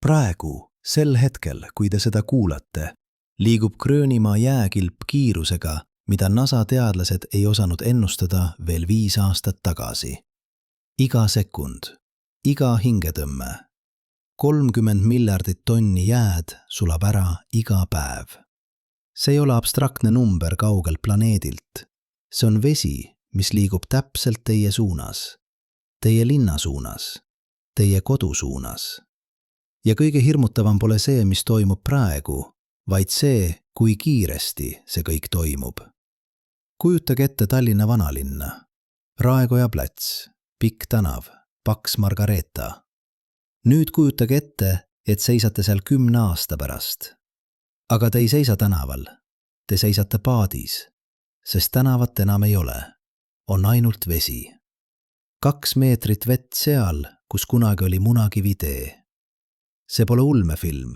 Praegu, sel hetkel, kui te seda kuulate, liigub Gröönimaa jääkilp kiirusega, mida NASA teadlased ei osanud ennustada veel 5 aastat tagasi. Iga sekund, iga hingetõmme, 30 miljardit tonni jääd sulab ära iga päev. See ei ole abstraktne number kaugelt planeedilt. See on vesi, mis liigub täpselt teie suunas, teie linna suunas, teie kodu suunas. Ja kõige hirmutavam pole see, mis toimub praegu, vaid see, kui kiiresti see kõik toimub. Kujutage ette Tallinna vanalinna, Raekoja plats, pikk tänav, paks Margareeta. Nüüd kujutage ette, et seisate seal 10 aasta pärast. Aga te ei seisa tänaval, te seisate paadis, sest tänavat enam ei ole, on ainult vesi. 2 meetrit vett seal, kus kunagi oli munakivitee. See pole ulmefilm,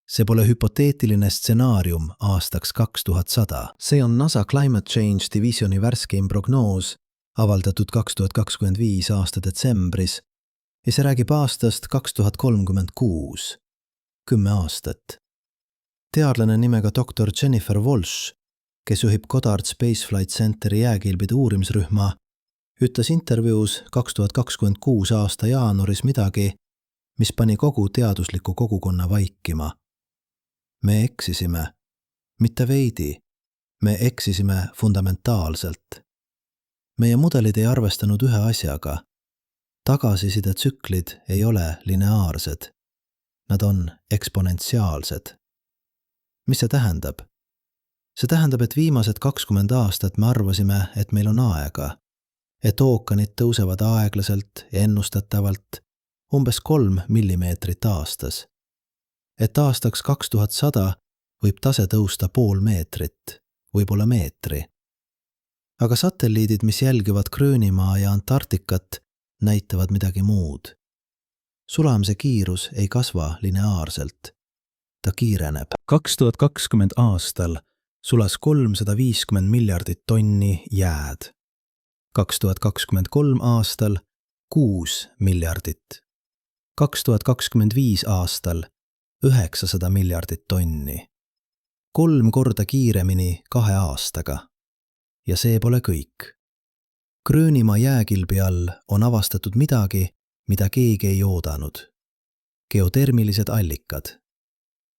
see pole hüpoteetiline stsenaarium aastaks 2100. See on NASA Climate Change Divisioni värskeim prognoos, avaldatud 2025 aasta detsembris, ja see räägib aastast 2036, 10 aastat. Teadlane nimega Dr. Jennifer Walsh, kes juhib Goddard Space Flight Centeri jääkilbide uurimisrühma, ütles intervjuus 2026 aasta jaanuaris midagi, mis pani kogu teadusliku kogukonna vaikima. Me eksisime, mitte veidi, me eksisime fundamentaalselt. Meie mudelid ei arvestanud ühe asjaga. Tagasisidetsüklid ei ole lineaarsed. Nad on eksponentsiaalsed. Mis see tähendab? See tähendab, et viimased 20 aastat me arvasime, et meil on aega, et ookanid tõusevad aeglaselt ja ennustatavalt umbes 3 millimeetrit aastas. Et aastaks 2100 võib tase tõusta 0,5 meetrit, võib-olla meetri. Aga satelliidid, mis jälgivad Gröönimaa ja Antarktikat, näitavad midagi muud. Sulamise kiirus ei kasva lineaarselt. Ta kiireneb. 2020 aastal sulas 350 miljardit tonni jääd. 2023 aastal 6 miljardit. 2025 aastal 900 miljardit tonni. 3 korda kiiremini 2 aastaga. Ja see pole kõik. Gröönimaa jääkilbi all on avastatud midagi, mida keegi ei oodanud. Geotermilised allikad.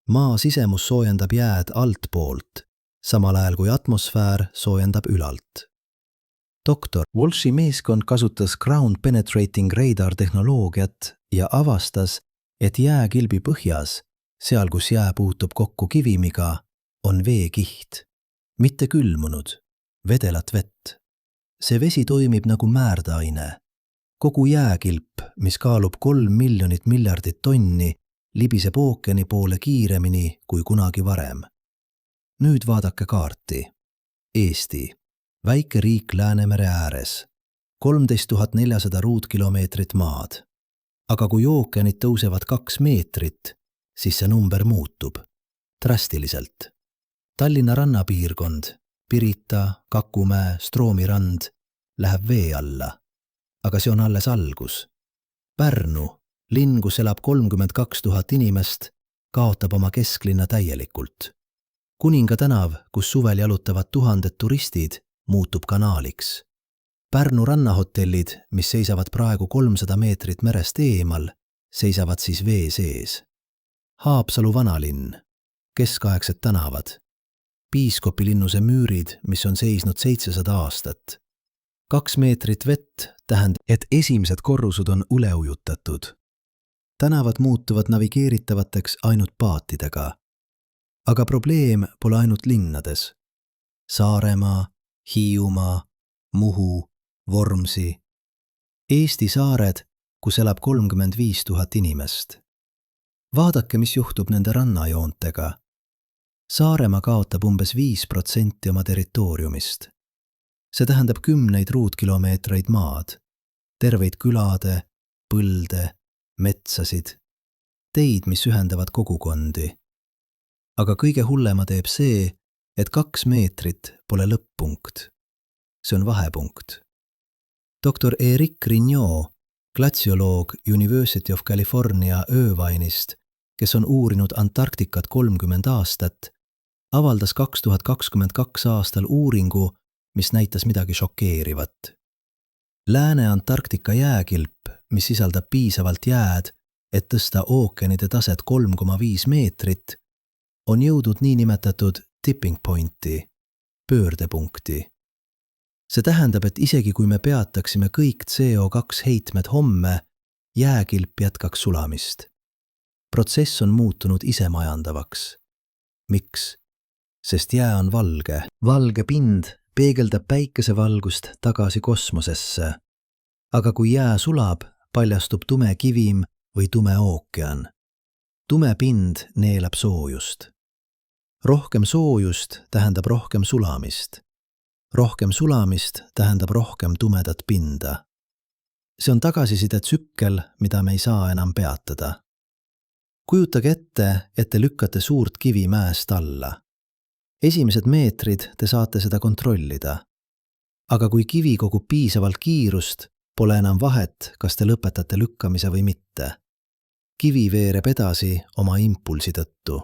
Maa sisemus soojendab jääd altpoolt, samal ajal kui atmosfäär soojendab ülalt. Dr. Walshi meeskond kasutas Ground Penetrating Radar tehnoloogiat ja avastas, et jääkilbi põhjas, seal kus jää puutub kokku kivimiga, on veekiht. Mitte külmunud, vedelat vett. See vesi toimib nagu määrdeaine. Kogu jääkilp, mis kaalub 3 miljonit miljardit tonni, libiseb ookeani poole kiiremini kui kunagi varem. Nüüd vaadake kaarti. Eesti. Väike riik Läänemere ääres. 13 400 ruutkilomeetrit maad. Aga kui ookeanid tõusevad 2 meetrit, siis see number muutub. Drastiliselt. Tallinna rannapiirkond, Pirita, Kakumäe, Stroomirand läheb vee alla. Aga see on alles algus. Pärnu, linn, kus elab 32 000 inimest, kaotab oma kesklinna täielikult. Kuninga tänav, kus suvel jalutavad 1000 turistid, muutub kanaaliks. Pärnu rannahotellid, mis seisavad praegu 300 meetrit merest eemal, seisavad siis vee sees. Haapsalu vanalinn, keskaegsed tänavad, Piiskopilinnuse müürid, mis on seisnud 700 aastat. 2 meetrit vett tähendab, et esimesed korrused on üleujutatud. Tänavad muutuvad navigeeritavateks ainult paatidega. Aga probleem pole ainult linnades. Saaremaa, Hiiumaa, Muhu, Vormsi. Eesti saared, kus elab 35 000 inimest. Vaadake, mis juhtub nende rannajoontega. Saaremaa kaotab umbes 5% oma territooriumist. See tähendab 10 ruutkilomeetreid maad, terveid külade, põlde, metsasid, teid, mis ühendavad kogukondi. Aga kõige hullema teeb see, et 2 meetrit pole lõpp-punkt. See on vahepunkt. Dr. Eric Grignot, glatsioloog University of California Irvine'ist, kes on uurinud Antarktikat 30 aastat, avaldas 2022 aastal uuringu, mis näitas midagi šokeerivat. Lääne-Antarktika jääkilp, mis sisaldab piisavalt jääd, et tõsta ookeanide taset 3,5 meetrit, on jõudnud niinimetatud tipping pointi, pöördepunkti. See tähendab, et isegi kui me peataksime kõik CO2 heitmed homme, jääkilp jätkaks sulamist. Protsess on muutunud isemajandavaks. Miks? Sest jää on valge. Valge pind peegeldab päikesevalgust tagasi kosmosesse. Aga kui jää sulab, paljastub tume kivim või tume ookean. Tume pind neelab soojust. Rohkem soojust tähendab rohkem sulamist. Rohkem sulamist tähendab rohkem tumedat pinda. See on tagasiside-tsükkel, mida me ei saa enam peatada. Kujutage ette, et te lükkate suurt kivi mäest alla. Esimesed meetrid te saate seda kontrollida. Aga kui kivi kogub piisavalt kiirust, pole enam vahet, kas te lõpetate lükkamise või mitte. Kivi veereb edasi oma impulsi tõttu.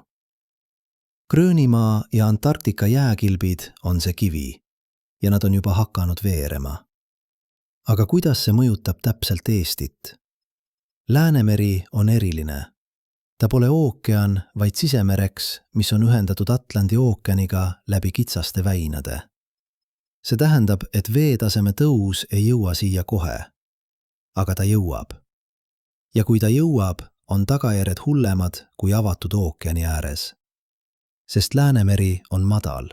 Gröönimaa ja Antarktika jääkilbid on see kivi ja nad on juba hakanud veerema. Aga kuidas see mõjutab täpselt Eestit? Läänemeri on eriline. Ta pole ookean, vaid sisemereks, mis on ühendatud Atlandi ookeaniga läbi kitsaste väinade. See tähendab, et veetaseme tõus ei jõua siia kohe. Aga ta jõuab. Ja kui ta jõuab, on tagajärjed hullemad kui avatud ookeani ääres. Sest Läänemeri on madal.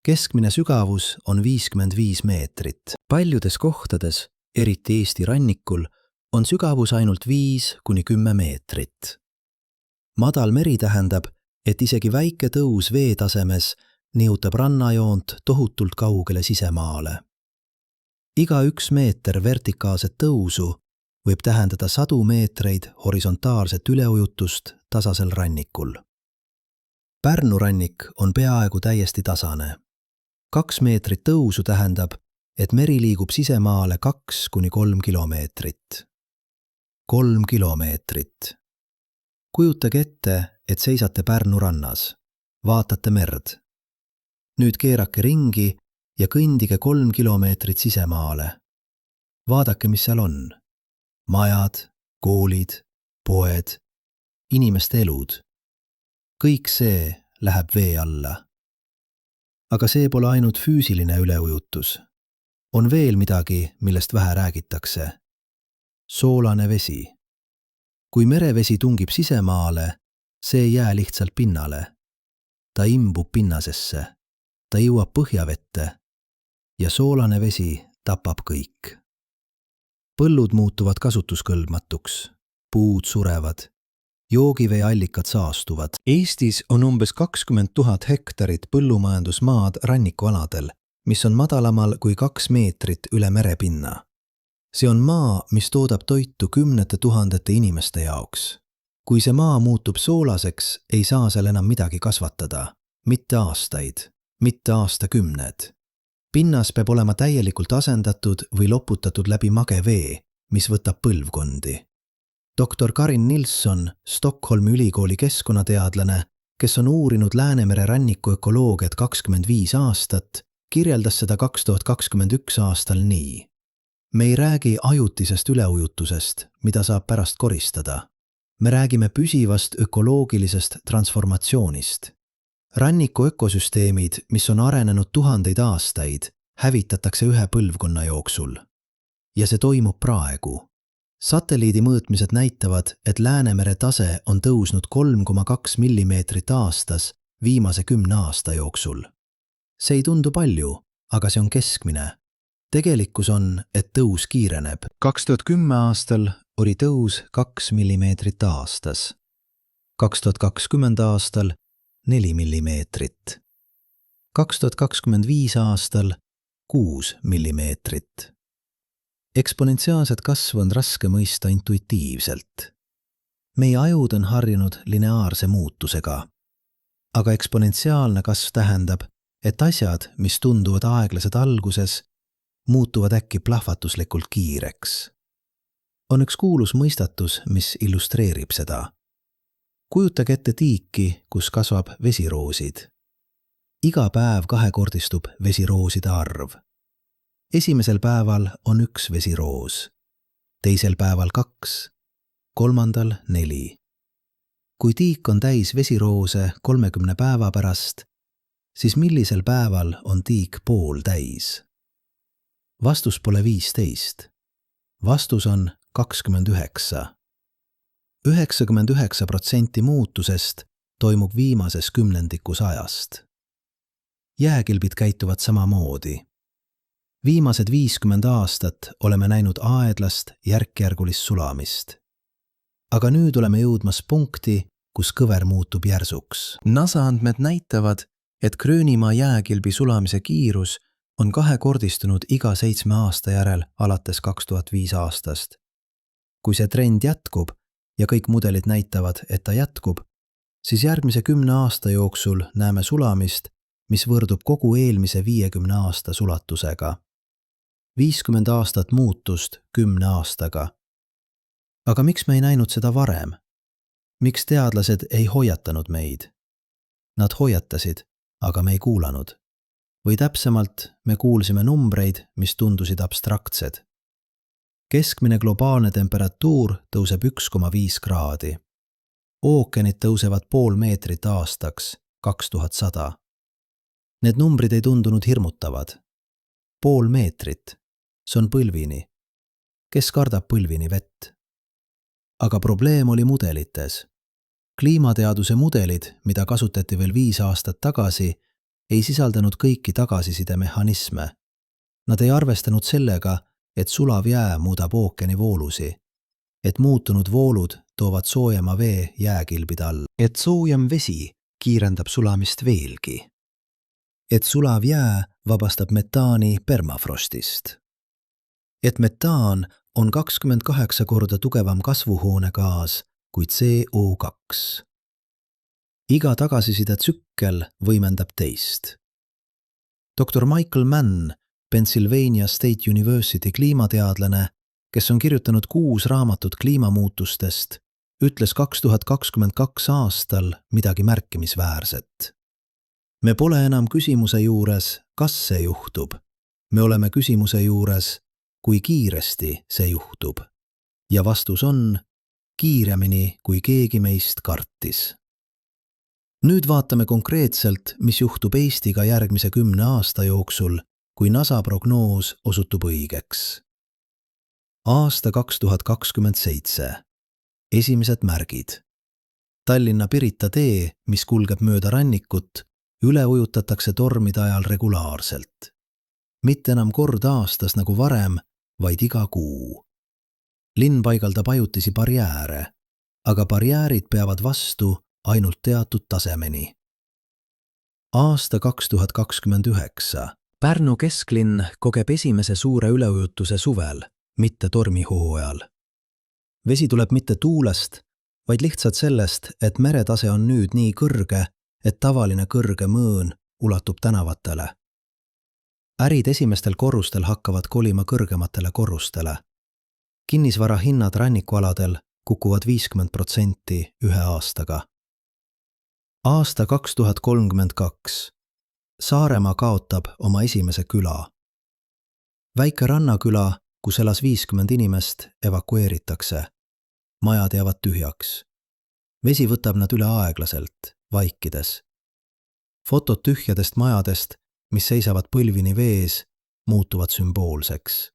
Keskmine sügavus on 55 meetrit. Paljudes kohtades, eriti Eesti rannikul, on sügavus ainult 5–10 meetrit. Madal meri tähendab, et isegi väike tõus veetasemes nihutab rannajoont tohutult kaugele sisemaale. Iga 1 meeter vertikaalset tõusu võib tähendada 100 meetreid horisontaalset üleujutust tasasel rannikul. Pärnu rannik on peaaegu täiesti tasane. 2 meetrit tõusu tähendab, et meri liigub sisemaale 2–3 kilomeetrit. 3 kilomeetrit. Kujutage ette, et seisate Pärnu rannas. Vaatate merd. Nüüd keerake ringi ja kõndige 3 kilomeetrit sisemaale. Vaadake, mis seal on. Majad, koolid, poed, inimeste elud. Kõik see läheb vee alla. Aga see pole ainult füüsiline üleujutus. On veel midagi, millest vähe räägitakse. Soolane vesi. Kui merevesi tungib sisemaale, see ei jää lihtsalt pinnale. Ta imbub pinnasesse. Ta jõuab põhjavette ja soolane vesi tapab kõik. Põllud muutuvad kasutuskõlbmatuks, puud surevad, joogiveeallikad saastuvad. Eestis on umbes 20 000 hektarit põllumajandusmaad rannikualadel, mis on madalamal kui 2 meetrit üle merepinna. See on maa, mis toodab toitu 10 000 inimeste jaoks. Kui see maa muutub soolaseks, ei saa seal enam midagi kasvatada, mitte aastaid. Mitte aastakümned. Pinnas peab olema täielikult asendatud või loputatud läbi mage vee, mis võtab põlvkondi. Dr. Karin Nilsson, Stockholmi ülikooli keskkonnateadlane, kes on uurinud Läänemere ranniku ökoloogiat 25 aastat, kirjeldas seda 2021 aastal nii. Me ei räägi ajutisest üleujutusest, mida saab pärast koristada. Me räägime püsivast ökoloogilisest transformatsioonist. Ranniku ökosüsteemid, mis on arenenud tuhandeid aastaid, hävitatakse ühe põlvkonna jooksul. Ja see toimub praegu. Satelliidi mõõtmised näitavad, et Läänemere tase on tõusnud 3,2 millimeetrit aastas viimase 10 aasta jooksul. See ei tundu palju, aga see on keskmine. Tegelikkus on, et tõus kiireneb. 2010 aastal oli tõus 2 millimeetrit aastas. 2020 aastal 4 millimeetrit. 2025 aastal 6 millimeetrit. Eksponentsiaalset kasvu on raske mõista intuitiivselt. Meie ajud on harjunud lineaarse muutusega. Aga eksponentsiaalne kasv tähendab, et asjad, mis tunduvad aeglased alguses, muutuvad äkki plahvatuslikult kiireks. On üks kuulus mõistatus, mis illustreerib seda. Kujutage ette tiiki, kus kasvab vesiroosid. Iga päev kahekordistub vesirooside arv. Esimesel päeval on 1 vesiroos, teisel päeval 2, kolmandal 4. Kui tiik on täis vesiroose 30 päeva pärast, siis millisel päeval on tiik pooltäis? Vastus pole 15. Vastus on 29. 99% muutusest toimub viimases kümnendikus ajast. Jääkilbid käituvad samamoodi. Viimased 50 aastat oleme näinud aedlast järkjärgulist sulamist. Aga nüüd oleme jõudmas punkti, kus kõver muutub järsuks. NASA andmed näitavad, et Gröönimaa jääkilbi sulamise kiirus on kahekordistunud iga 7 aasta järel alates 2005 aastast. Kui see trend jätkub ja kõik mudelid näitavad, et ta jätkub, siis järgmise 10 aasta jooksul näeme sulamist, mis võrdub kogu eelmise 50 aasta sulatusega. 50 aastat muutust 10 aastaga. Aga miks me ei näinud seda varem? Miks teadlased ei hoiatanud meid? Nad hoiatasid, aga me ei kuulanud. Või täpsemalt, me kuulsime numbreid, mis tundusid abstraktsed. Keskmine globaalne temperatuur tõuseb 1,5 kraadi. Ookeanid tõusevad pool meetrit aastaks, 2100. Need numbrid ei tundunud hirmutavad. Pool meetrit. See on põlvini. Kes kardab põlvini vett? Aga probleem oli mudelites. Kliimateaduse mudelid, mida kasutati veel 5 aastat tagasi, ei sisaldanud kõiki tagasisidemehhanisme. Nad ei arvestanud sellega, et sulav jää muudab ookeani voolusi, et muutunud voolud toovad soojema vee jääkilbide all, et soojem vesi kiirendab sulamist veelgi, et sulav jää vabastab metaani permafrostist, et metaan on 28 korda tugevam kasvuhoonegaas kui CO2. Iga tagasiside tsükkel võimendab teist. Dr. Michael Mann, Pennsylvania State University kliimateadlane, kes on kirjutanud 6 raamatut kliimamuutustest, ütles 2022 aastal midagi märkimisväärset. Me pole enam küsimuse juures, kas see juhtub. Me oleme küsimuse juures, kui kiiresti see juhtub. Ja vastus on kiiremini, kui keegi meist kartis. Nüüd vaatame konkreetselt, mis juhtub Eestiga järgmise 10 aasta jooksul, kui NASA prognoos osutub õigeks. Aasta 2027. Esimesed märgid. Tallinna-Pirita tee, mis kulgeb mööda rannikut, üle ujutatakse tormide ajal regulaarselt. Mitte enam kord aastas nagu varem, vaid iga kuu. Linn paigaldab ajutisi barjääre, aga barjäärid peavad vastu ainult teatud tasemeni. Aasta 2029. Pärnu kesklinn kogeb esimese suure üleujutuse suvel, mitte tormihooajal. Vesi tuleb mitte tuulest, vaid lihtsalt sellest, et meretase on nüüd nii kõrge, et tavaline kõrge mõõn ulatub tänavatele. Ärid esimestel korrustel hakkavad kolima kõrgematele korrustele. Kinnisvara hinnad rannikualadel kukuvad 50% 1 aastaga. Aasta 2032. Saaremaa kaotab oma esimese küla. Väike rannaküla, kus elas 50 inimest, evakueeritakse. Majad jäävad tühjaks. Vesi võtab nad üle aeglaselt, vaikides. Fotod tühjadest majadest, mis seisavad põlvini vees, muutuvad sümboolseks.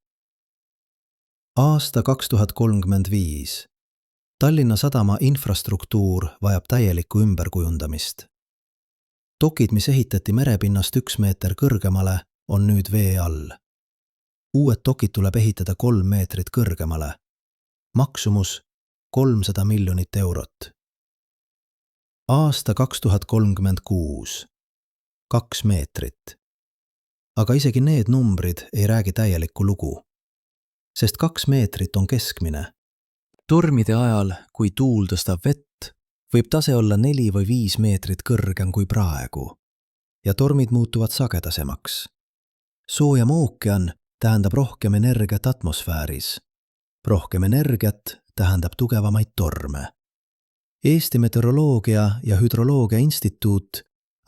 Aasta 2035. Tallinna Sadama infrastruktuur vajab täielikku ümberkujundamist. Dokid, mis ehitati merepinnast 1 meeter kõrgemale, on nüüd vee all. Uued dokid tuleb ehitada 3 meetrit kõrgemale. Maksumus 300 miljonit eurot. Aasta 2036. 2 meetrit. Aga isegi need numbrid ei räägi täielikku lugu. Sest 2 meetrit on keskmine. Tormide ajal, kui tuul tõstab vett, võib tase olla 4 või 5 meetrit kõrgem kui praegu. Ja tormid muutuvad sagedasemaks. Soojem ookean tähendab rohkem energiat atmosfääris. Rohkem energiat tähendab tugevamaid torme. Eesti Meteoroloogia ja Hüdroloogia Instituut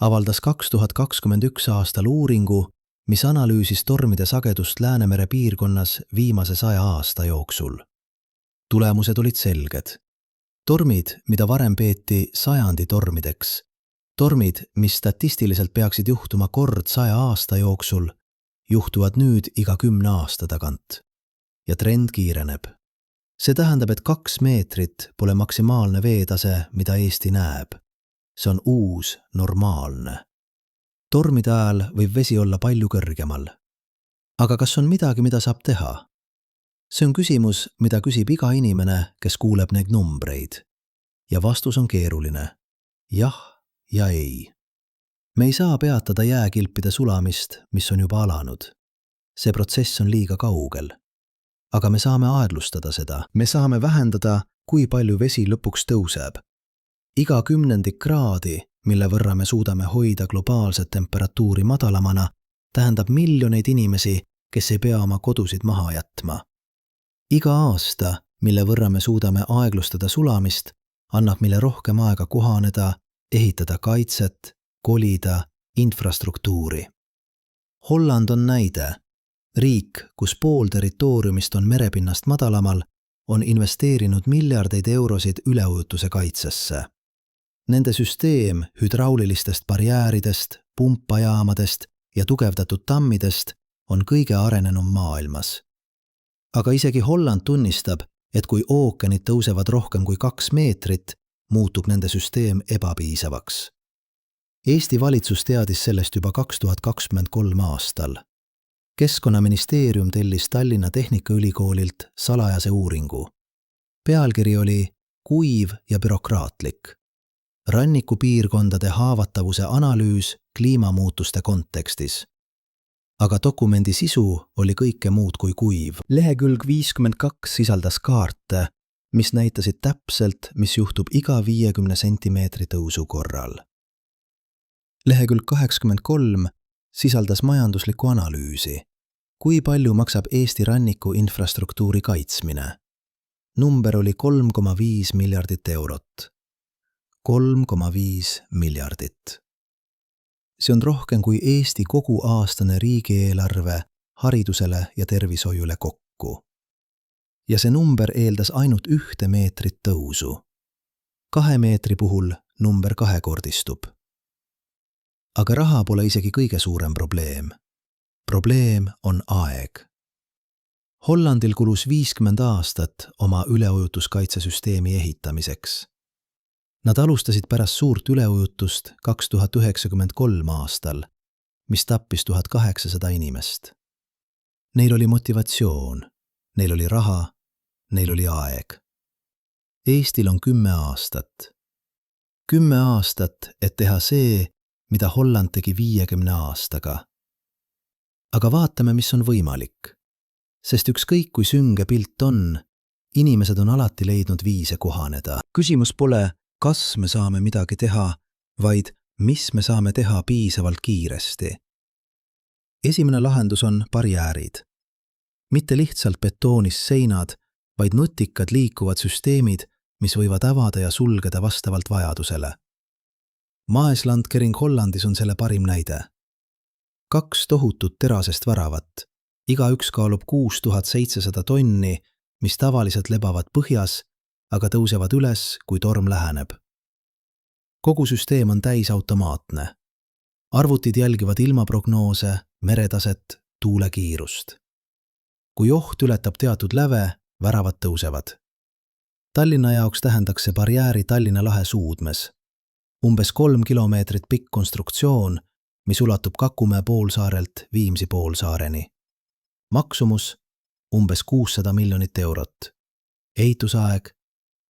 avaldas 2021 aastal uuringu, mis analüüsis tormide sagedust Läänemere piirkonnas viimase 100 aasta jooksul. Tulemused olid selged. Tormid, mida varem peeti sajandi tormideks, tormid, mis statistiliselt peaksid juhtuma kord 100 aasta jooksul, juhtuvad nüüd iga 10 aasta tagant. Ja trend kiireneb. See tähendab, et 2 meetrit pole maksimaalne veetase, mida Eesti näeb. See on uus, normaalne. Tormide ajal võib vesi olla palju kõrgemal. Aga kas on midagi, mida saab teha? See on küsimus, mida küsib iga inimene, kes kuuleb neid numbreid. Ja vastus on keeruline. Jah ja ei. Me ei saa peatada jääkilpide sulamist, mis on juba alanud. See protsess on liiga kaugel. Aga me saame aeglustada seda. Me saame vähendada, kui palju vesi lõpuks tõuseb. Iga 10 kraadi, mille võrra me suudame hoida globaalset temperatuuri madalamana, tähendab miljoneid inimesi, kes ei pea oma kodusid maha jätma. Iga aasta, mille võrra me suudame aeglustada sulamist, annab meile rohkem aega kohaneda, ehitada kaitset, kolida, infrastruktuuri. Holland on näide. Riik, kus pool territooriumist on merepinnast madalamal, on investeerinud miljardeid eurosid üleujutuse kaitsesse. Nende süsteem hüdraulilistest barjääridest, pumpajaamadest ja tugevdatud tammidest on kõige arenenum maailmas. Aga isegi Holland tunnistab, et kui ookeanid tõusevad rohkem kui 2 meetrit, muutub nende süsteem ebapiisavaks. Eesti valitsus teadis sellest juba 2023 aastal. Keskkonnaministeerium tellis Tallinna Tehnikaülikoolilt salajase uuringu. Pealkiri oli Kuiv ja bürokraatlik. Rannikupiirkondade haavatavuse analüüs kliimamuutuste kontekstis. Aga dokumendi sisu oli kõike muud kui kuiv. Lehekülg 52 sisaldas kaarte, mis näitasid täpselt, mis juhtub iga 50 sentimeetri tõusu korral. Lehekülg 83 sisaldas majanduslikku analüüsi. Kui palju maksab Eesti ranniku infrastruktuuri kaitsmine? Number oli 3,5 miljardit eurot. 3,5 miljardit. See on rohkem kui Eesti kogu aastane riigieelarve haridusele ja tervishoiule kokku. Ja see number eeldas ainult 1 meetrit tõusu. 2 meetri puhul number 2-kordistub. Aga raha pole isegi kõige suurem probleem. Probleem on aeg. Hollandil kulus 50 aastat oma üleujutuskaitsesüsteemi ehitamiseks. Nad alustasid pärast suurt üleujutust 2093 aastal, mis tappis 1800 inimest. Neil oli motivatsioon, neil oli raha, neil oli aeg. Eestil on 10 aastat. 10 aastat, et teha see, mida Holland tegi 50 aastaga. Aga vaatame, mis on võimalik. Sest ükskõik kui sünge pilt on, inimesed on alati leidnud viise kohaneda. Küsimus pole, kas me saame midagi teha, vaid mis me saame teha piisavalt kiiresti. Esimene lahendus on barjäärid. Mitte lihtsalt betoonis seinad, vaid nutikad liikuvad süsteemid, mis võivad avada ja sulgeda vastavalt vajadusele. Maeslandkering Hollandis on selle parim näide. 2 tohutut terasest väravat, igaüks kaalub 6700 tonni, mis tavaliselt lebavad põhjas, aga tõusevad üles, kui torm läheneb. Kogu süsteem on täisautomaatne. Arvutid jälgivad ilmaprognoose, meretaset, tuulekiirust. Kui oht ületab teatud läve, väravad tõusevad. Tallinna jaoks tähendaks see barjääri Tallinna lahe suudmes. Umbes 3 kilomeetrit pikk konstruktsioon, mis ulatub Kakumäe poolsaarelt Viimsi poolsaareni. Maksumus umbes 600 miljonit eurot. Ehitusaeg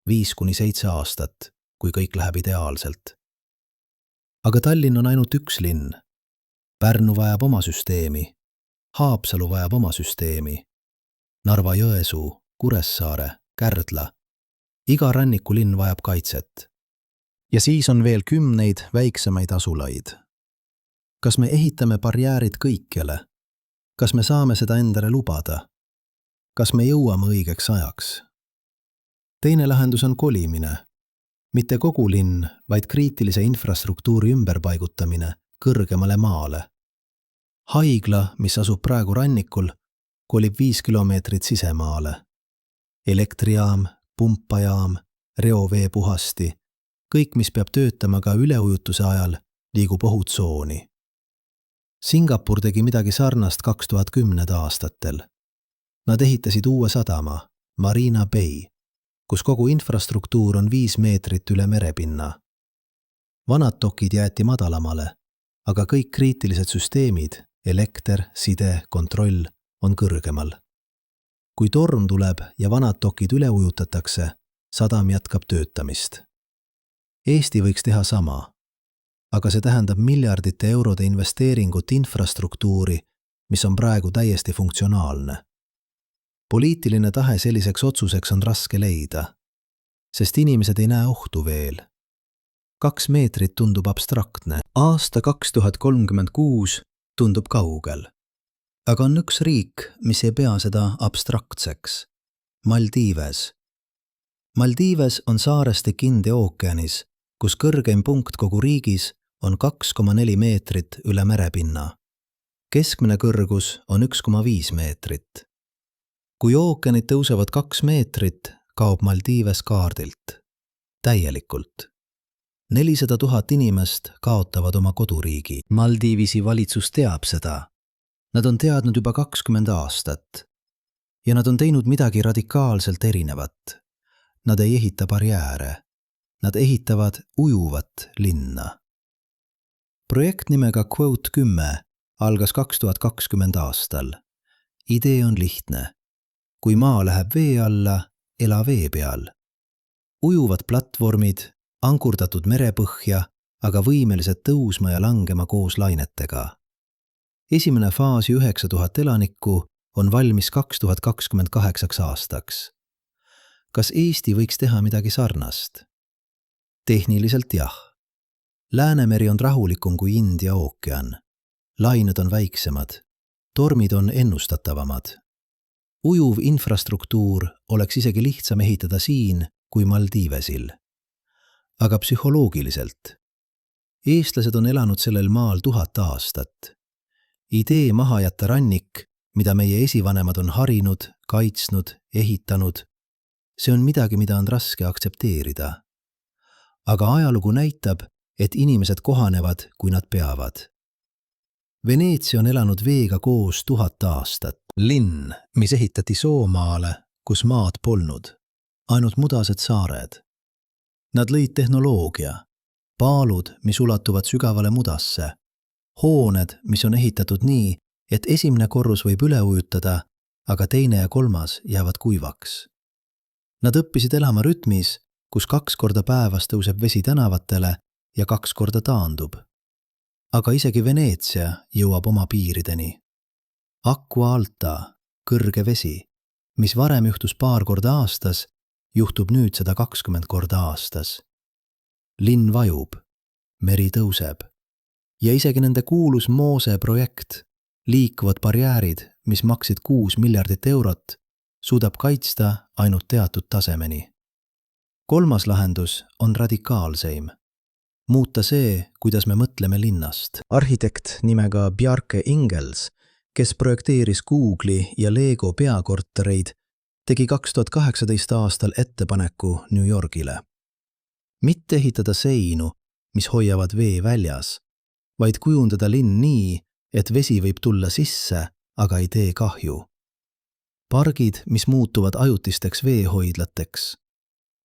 5–7 aastat, kui kõik läheb ideaalselt. Aga Tallinn on ainult üks linn. Pärnu vajab oma süsteemi. Haapsalu vajab oma süsteemi. Narva-Jõesuu, Kuressaare, Kärdla. Iga rannikulinn vajab kaitset. Ja siis on veel 10 väiksemaid asulaid. Kas me ehitame barjäärid kõikjale? Kas me saame seda endale lubada? Kas me jõuame õigeks ajaks? Teine lahendus on kolimine. mitte kogu linn, vaid kriitilise infrastruktuuri ümberpaigutamine kõrgemale maale. Haigla, mis asub praegu rannikul, kolib 5 kilomeetrit sisemaale. Elektrijaam, pumpajaam, reoveepuhasti, kõik, mis peab töötama ka üleujutuse ajal, liigub ohutsooni. Singapur tegi midagi sarnast 2010 aastatel. Nad ehitasid uue sadama, Marina Bay, kus kogu infrastruktuur on 5 meetrit üle merepinna. Vanad dokid jäeti madalamale, aga kõik kriitilised süsteemid, elekter, side, kontroll on kõrgemal. Kui torm tuleb ja vanad dokid üle ujutatakse, sadam jätkab töötamist. Eesti võiks teha sama, aga see tähendab miljardite eurode investeeringut infrastruktuuri, mis on praegu täiesti funktsionaalne. Poliitiline tahe selliseks otsuseks on raske leida, sest inimesed ei näe ohtu veel. 2 meetrit tundub abstraktne, aasta 2036 tundub kaugel. Aga on üks riik, mis ei pea seda abstraktseks. Maldiives. Maldiives on saareste India ookeanis, kus kõrgeim punkt kogu riigis on 2,4 meetrit üle merepinna. Keskmine kõrgus on 1,5 meetrit. Kui ookeanid tõusevad 2 meetrit, kaob Maldiives kaardilt. Täielikult. 400 000 inimest kaotavad oma koduriigi. Maldiivisi valitsus teab seda. Nad on teadnud juba 20 aastat. Ja nad on teinud midagi radikaalselt erinevat. Nad ei ehita barjääre. Nad ehitavad ujuvat linna. Projekt nimega Quote 10 algas 2020 aastal. Idee on lihtne. Kui maa läheb vee alla, ela vee peal. Ujuvad platvormid, ankurdatud merepõhja, aga võimelised tõusma ja langema koos lainetega. Esimene faasi 9000 elanikku on valmis 2028 aastaks. Kas Eesti võiks teha midagi sarnast? Tehniliselt jah. Läänemeri on rahulikum kui India ookean. Lained on väiksemad. Tormid on ennustatavamad. Ujuv infrastruktuur oleks isegi lihtsam ehitada siin kui Maldiivesil. Aga psühholoogiliselt. Eestlased on elanud sellel maal 1000 aastat. Idee maha jätta rannik, mida meie esivanemad on harinud, kaitsnud, ehitanud, see on midagi, mida on raske aktsepteerida. Aga ajalugu näitab, et inimesed kohanevad, kui nad peavad. Veneetsia on elanud veega koos 1000 aastat. Linn, mis ehitati Soomaale, kus maad polnud. Ainult mudased saared. Nad lõid tehnoloogia. Paalud, mis ulatuvad sügavale mudasse. Hooned, mis on ehitatud nii, et esimene korrus võib üle ujutada, aga teine ja kolmas jäävad kuivaks. Nad õppisid elama rütmis, kus 2 korda päevas tõuseb vesi tänavatele ja 2 korda taandub. Aga isegi Veneetsia jõuab oma piirideni. Aqua alta, kõrge vesi, mis varem juhtus 2 korda aastas, juhtub nüüd 120 korda aastas. Linn vajub, meri tõuseb. Ja isegi nende kuulus Moose projekt, liikuvad barjäärid, mis maksid 6 miljardit eurot, suudab kaitsta ainult teatud tasemeni. 3. lahendus on radikaalseim. Muuta see, kuidas me mõtleme linnast. Arhitekt nimega Bjarke Ingels, kes projekteeris Google'i ja Lego peakortereid, tegi 2018 aastal ettepaneku New Yorgile. Mitte ehitada seinu, mis hoiavad vee väljas, vaid kujundada linn nii, et vesi võib tulla sisse, aga ei tee kahju. Pargid, mis muutuvad ajutisteks veehoidlateks.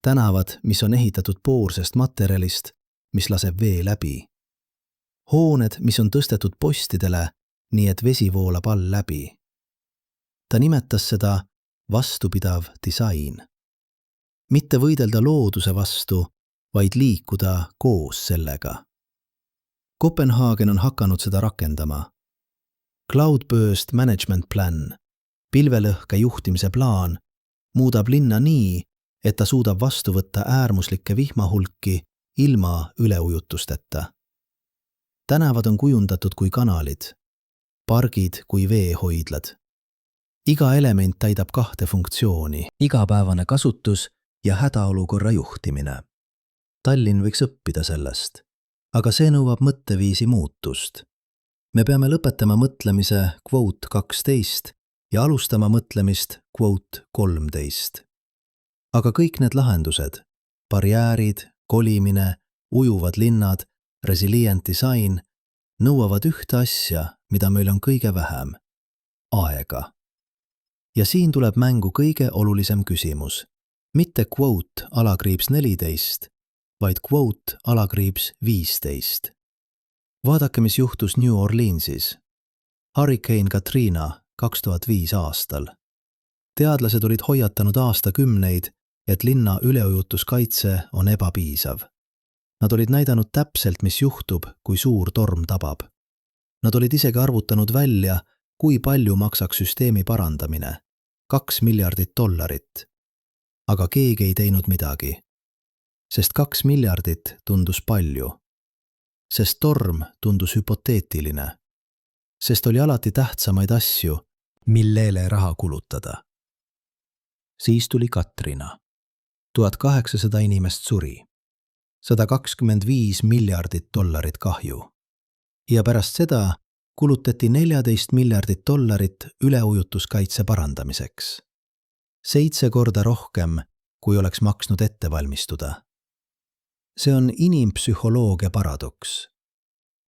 Tänavad, mis on ehitatud poorsest materjalist, mis laseb vee läbi. Hooned, mis on tõstetud postidele, nii et vesi voolab all läbi. Ta nimetas seda vastupidav disain. Mitte võidelda looduse vastu, vaid liikuda koos sellega. Kopenhaagen on hakanud seda rakendama. Cloudburst Management Plan, pilvelõhke juhtimise plaan, muudab linna nii, et ta suudab vastu võtta äärmuslikke vihmahulki ilma üleujutusteta. Tänavad on kujundatud kui kanalid, pargid kui veehoidlad. Iga element täidab 2 funktsiooni, igapäevane kasutus ja hädaolukorra juhtimine. Tallinn võiks õppida sellest, aga see nõuab mõtteviisi muutust. Me peame lõpetama mõtlemise quote 12 ja alustama mõtlemist quote 13. Aga kõik need lahendused, barjäärid, kolimine, ujuvad linnad, resilient disain, nõuavad ühte asja, mida meil on kõige vähem – aega. Ja siin tuleb mängu kõige olulisem küsimus. Mitte quote _14, vaid quote _15. Vaadake, mis juhtus New Orleansis. Hurricane Katrina 2005 aastal. Teadlased olid hoiatanud aastakümneid, et linna üleujutuskaitse on ebapiisav. Nad olid näidanud täpselt, mis juhtub, kui suur torm tabab. Nad olid isegi arvutanud välja, kui palju maksaks süsteemi parandamine. $2 miljardit. Aga keegi ei teinud midagi. Sest 2 miljardit tundus palju. Sest torm tundus hüpoteetiline. Sest oli alati tähtsamaid asju, millele raha kulutada. Siis tuli Katrina. 1800 inimest suri. $125 miljardit kahju. Ja pärast seda kulutati $14 miljardit üleujutuskaitse parandamiseks. 7 korda rohkem, kui oleks maksnud ette valmistuda. See on inimpsühholoogia paradoks.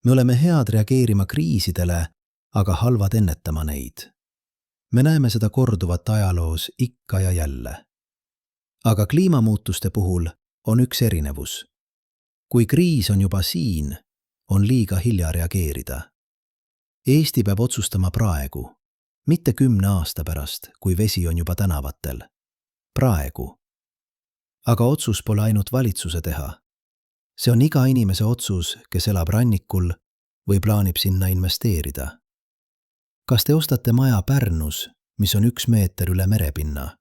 Me oleme head reageerima kriisidele, aga halvad ennetama neid. Me näeme seda korduvat ajaloos ikka ja jälle. Aga kliimamuutuste puhul on üks erinevus. Kui kriis on juba siin, on liiga hilja reageerida. Eesti peab otsustama praegu, mitte 10 aasta pärast, kui vesi on juba tänavatel. Praegu. Aga otsus pole ainult valitsuse teha. See on iga inimese otsus, kes elab rannikul või plaanib sinna investeerida. Kas te ostate maja Pärnus, mis on 1 meeter üle merepinna?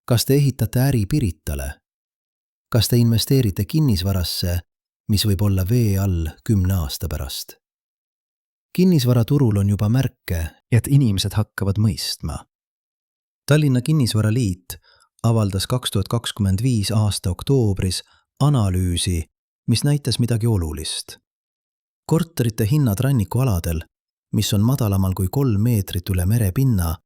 Kas te ehitate äri Piritale? Kas te investeerite kinnisvarasse, mis võib olla vee all 10 aasta pärast? Kinnisvaraturul on juba märke, et inimesed hakkavad mõistma. Tallinna Kinnisvaraliit avaldas 2025 aasta oktoobris analüüsi, mis näitas midagi olulist. Korterite hinnad rannikualadel, mis on madalamal kui 3 meetrit üle merepinna,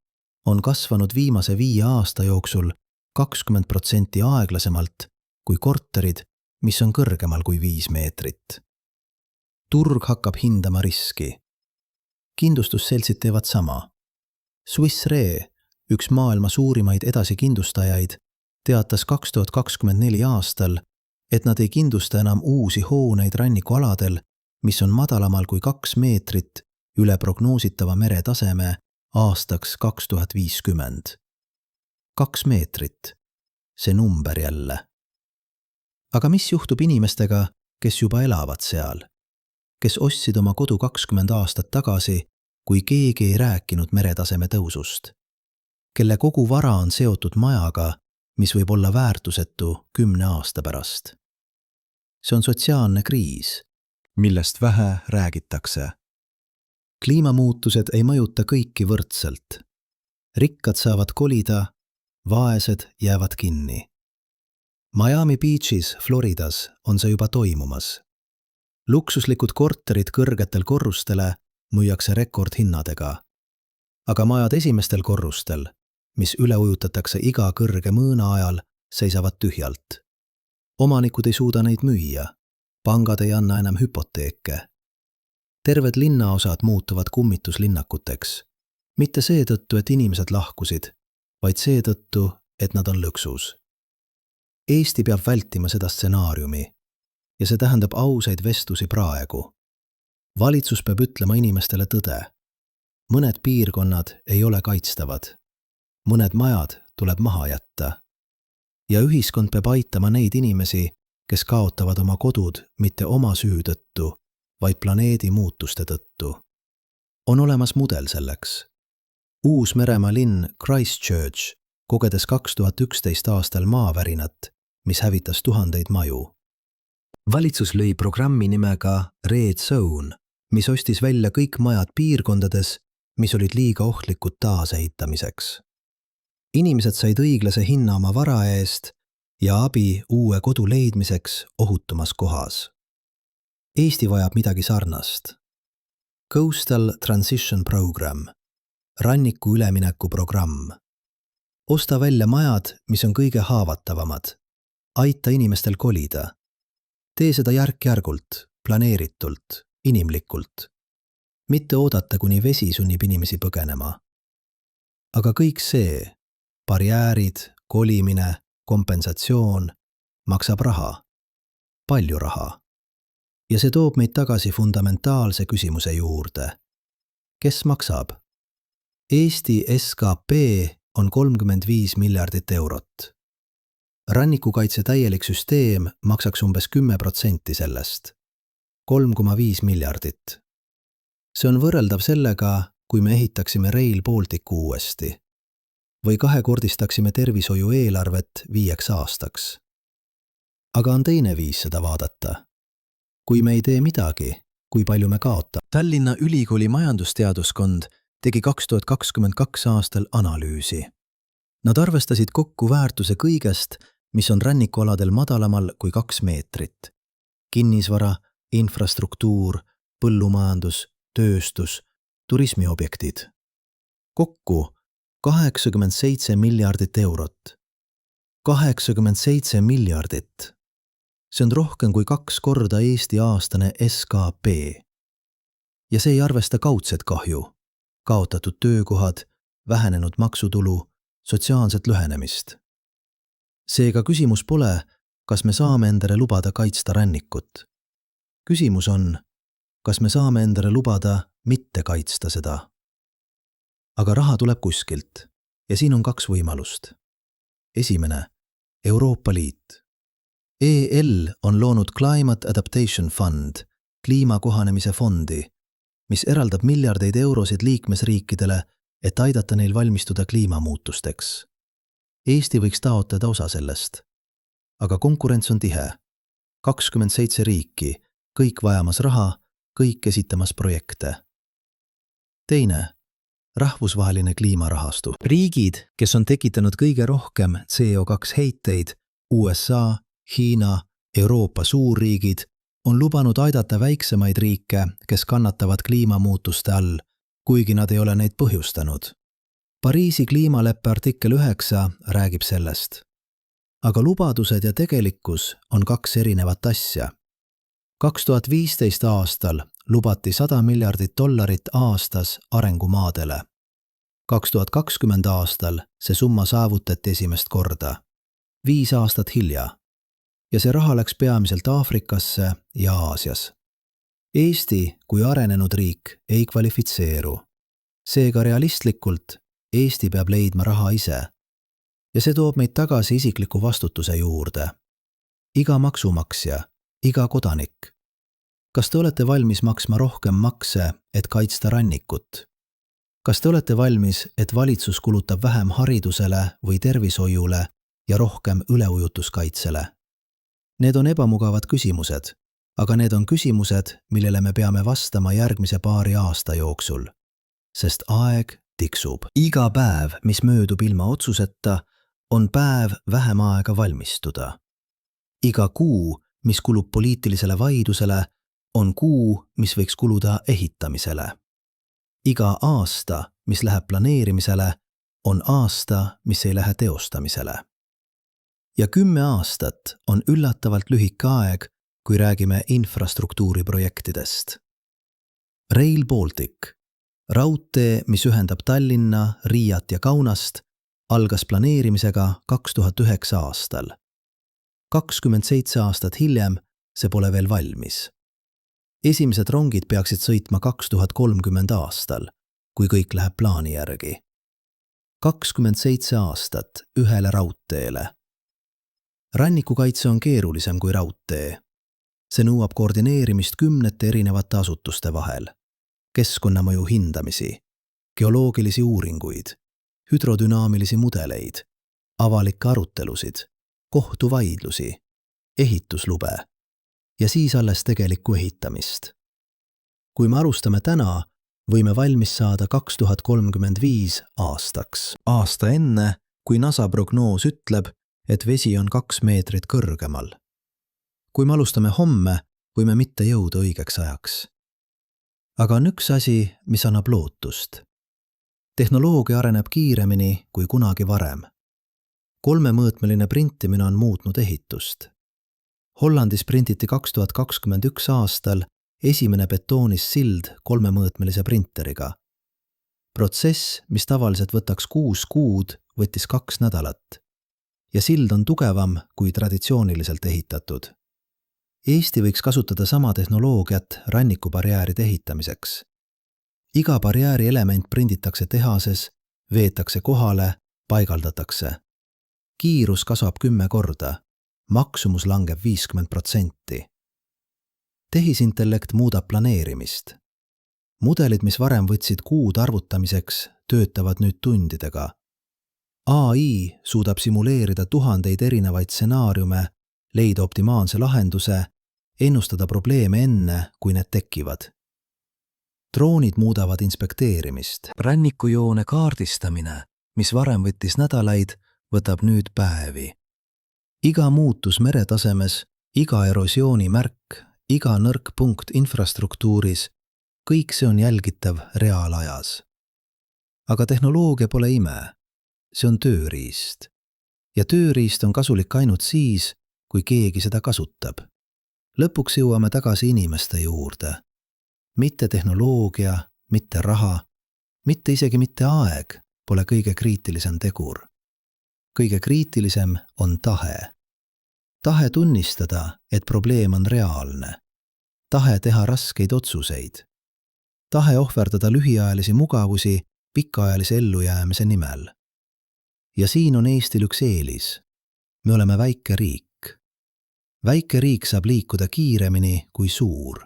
on kasvanud viimase 5 aasta jooksul 20% aeglasemalt kui korterid, mis on kõrgemal kui 5 meetrit. Turg hakkab hindama riski. Kindlustusseltsid teevad sama. Swiss Re, üks maailma suurimaid edasikindlustajaid, teatas 2024 aastal, et nad ei kindlusta enam uusi hooneid rannikualadel, mis on madalamal kui 2 meetrit üle prognoositava meretaseme aastaks 2050. 2 meetrit. See number jälle. Aga mis juhtub inimestega, kes juba elavad seal? Kes ostsid oma kodu 20 aastat tagasi, kui keegi ei rääkinud meretaseme tõusust? Kelle kogu vara on seotud majaga, mis võib olla väärtusetu 10 aasta pärast? See on sotsiaalne kriis, millest vähe räägitakse. Kliimamuutused ei mõjuta kõiki võrdselt. Rikkad saavad kolida, vaesed jäävad kinni. Miami Beachis, Floridas on see juba toimumas. Luksuslikud korterid kõrgetel korrustele müüakse rekordhinnadega. Aga majad esimestel korrustel, mis üle ujutatakse iga kõrge mõõna ajal, seisavad tühjalt. Omanikud ei suuda neid müüa. Pangad ei anna enam hüpoteeke. Terved linnaosad muutuvad kummituslinnakuteks. Mitte seetõttu, et inimesed lahkusid, vaid seetõttu, et nad on lõksus. Eesti peab vältima seda stsenaariumi ja see tähendab ausaid vestlusi praegu. Valitsus peab ütlema inimestele tõde. Mõned piirkonnad ei ole kaitstavad. Mõned majad tuleb maha jätta. Ja ühiskond peab aitama neid inimesi, kes kaotavad oma kodud mitte oma süü tõttu, vaid planeedi muutuste tõttu. On olemas mudel selleks. Uus-Meremaa linn Christchurch kogedes 2011 aastal maavärinat, mis hävitas tuhandeid maju. Valitsus lõi programmi nimega Red Zone, mis ostis välja kõik majad piirkondades, mis olid liiga ohtlikud taasehitamiseks. Inimesed said õiglase hinna oma vara eest ja abi uue kodu leidmiseks ohutumas kohas. Eesti vajab midagi sarnast. Coastal Transition Program, ranniku ülemineku programm. Osta välja majad, mis on kõige haavatavamad. Aita inimestel kolida. Tee seda järk-järgult, planeeritult, inimlikult. Mitte oodata, kuni vesi sunnib inimesi põgenema. Aga kõik see, barjäärid, kolimine, kompensatsioon, maksab raha. Palju raha. Ja see toob meid tagasi fundamentaalse küsimuse juurde. Kes maksab? Eesti SKP on 35 miljardit eurot. Rannikukaitse täielik süsteem maksaks umbes 10% sellest. 3,5 miljardit. See on võrreldav sellega, kui me ehitaksime Rail Balticu uuesti. Või kahekordistaksime tervishoiu eelarvet 5 aastaks. Aga on teine viis seda vaadata. Kui me ei tee midagi, kui palju me kaotame. Tallinna Ülikooli majandusteaduskond tegi 2022 aastal analüüsi. Nad arvestasid kokku väärtuse kõigest, mis on rannikualadel madalamal kui 2 meetrit. Kinnisvara, infrastruktuur, põllumajandus, tööstus, turismiobjektid. Kokku 87 miljardit eurot. 87 miljardit. See on rohkem kui 2 korda Eesti aastane SKP. Ja see ei arvesta kaudset kahju, kaotatud töökohad, vähenenud maksutulu, sotsiaalset lõhenemist. Seega küsimus pole, kas me saame endale lubada kaitsta rannikut. Küsimus on, kas me saame endale lubada mitte kaitsta seda. Aga raha tuleb kuskilt ja siin on 2 võimalust. Esimene, Euroopa Liit. EL on loonud Climate Adaptation Fund, kliimakohanemise fondi, mis eraldab miljardeid eurosid liikmesriikidele, et aidata neil valmistuda kliimamuutusteks. Eesti võiks taotleda osa sellest. Aga konkurents on tihe. 27 riiki, kõik vajamas raha, kõik esitamas projekte. Teine, rahvusvaheline kliimarahastu. Riigid, kes on tekitanud kõige rohkem CO2 heiteid, USA, Hiina, Euroopa suurriigid, on lubanud aidata väiksemaid riike, kes kannatavad kliimamuutuste all, kuigi nad ei ole neid põhjustanud. Pariisi kliimaleppe artikkel 9 räägib sellest. Aga lubadused ja tegelikkus on 2 erinevat asja. 2015 aastal lubati $100 miljardit aastas arengumaadele. 2020 aastal see summa saavutati esimest korda. 5 aastat hilja. Ja see raha läks peamiselt Aafrikasse ja Aasias. Eesti kui arenenud riik ei kvalifitseeru. Seega realistlikult Eesti peab leidma raha ise. Ja see toob meid tagasi isikliku vastutuse juurde. Iga maksumaksja, iga kodanik. Kas te olete valmis maksma rohkem makse, et kaitsta rannikut? Kas te olete valmis, et valitsus kulutab vähem haridusele või tervishoiule ja rohkem üleujutuskaitsele? Need on ebamugavad küsimused, aga need on küsimused, millele me peame vastama järgmise paari aasta jooksul. Sest aeg tiksub. Iga päev, mis möödub ilma otsuseta, on päev vähem aega valmistuda. Iga kuu, mis kulub poliitilisele vaidusele, on kuu, mis võiks kuluda ehitamisele. Iga aasta, mis läheb planeerimisele, on aasta, mis ei lähe teostamisele. Ja 10 aastat on üllatavalt lühike aeg, kui räägime infrastruktuuriprojektidest. Rail Baltic, raudtee, mis ühendab Tallinna, Riiat ja Kaunast, algas planeerimisega 2009 aastal. 27 aastat hiljem see pole veel valmis. Esimesed rongid peaksid sõitma 2030 aastal, kui kõik läheb plaani järgi. 27 aastat ühele raudteele. Rannikukaitse on keerulisem kui raudtee. See nõuab koordineerimist 10 erinevate asutuste vahel, keskkonnamõju hindamisi, geoloogilisi uuringuid, hüdrodünaamilisi mudeleid, avalikke arutelusid, kohtuvaidlusi, ehituslube ja siis alles tegelikku ehitamist. Kui me alustame täna, võime valmis saada 2035 aastaks. Aasta enne, kui NASA prognoos ütleb, et vesi on 2 meetrit kõrgemal. Kui me alustame homme, võime mitte jõuda õigeks ajaks. Aga on üks asi, mis annab lootust. Tehnoloogia areneb kiiremini kui kunagi varem. 3-mõõtmeline printimine on muutnud ehitust. Hollandis printiti 2021 aastal esimene betoonis sild 3-mõõtmelise printeriga. Protsess, mis tavaliselt võtaks 6 kuud, võttis 2 nädalat. Ja sild on tugevam kui traditsiooniliselt ehitatud. Eesti võiks kasutada sama tehnoloogiat rannikubarjääride ehitamiseks. Iga barjääri element prinditakse tehases, veetakse kohale, paigaldatakse. Kiirus kasvab 10 korda, maksumus langeb 50%. Tehisintellekt muudab planeerimist. Mudelid, mis varem võtsid kuud arvutamiseks, töötavad nüüd tundidega. AI suudab simuleerida 1000 erinevaid stsenaariume, leida optimaalse lahenduse, ennustada probleeme enne, kui need tekivad. Droonid muudavad inspekteerimist. Rannikujoone kaardistamine, mis varem võttis nädalaid, võtab nüüd päevi. Iga muutus meretasemes, iga erosiooni märk, iga nõrk punkt infrastruktuuris, kõik see on jälgitav reaalajas. Aga tehnoloogia pole ime, see on tööriist. Ja tööriist on kasulik ainult siis, kui keegi seda kasutab. Lõpuks jõuame tagasi inimeste juurde. Mitte tehnoloogia, mitte raha, mitte isegi mitte aeg pole kõige kriitilisem tegur. Kõige kriitilisem on tahe. Tahe tunnistada, et probleem on reaalne. Tahe teha raskeid otsuseid. Tahe ohverdada lühiajalisi mugavusi pikaajalise ellujäämise nimel. Ja siin on Eestil üks eelis. Me oleme väike riik. Väike riik saab liikuda kiiremini kui suur.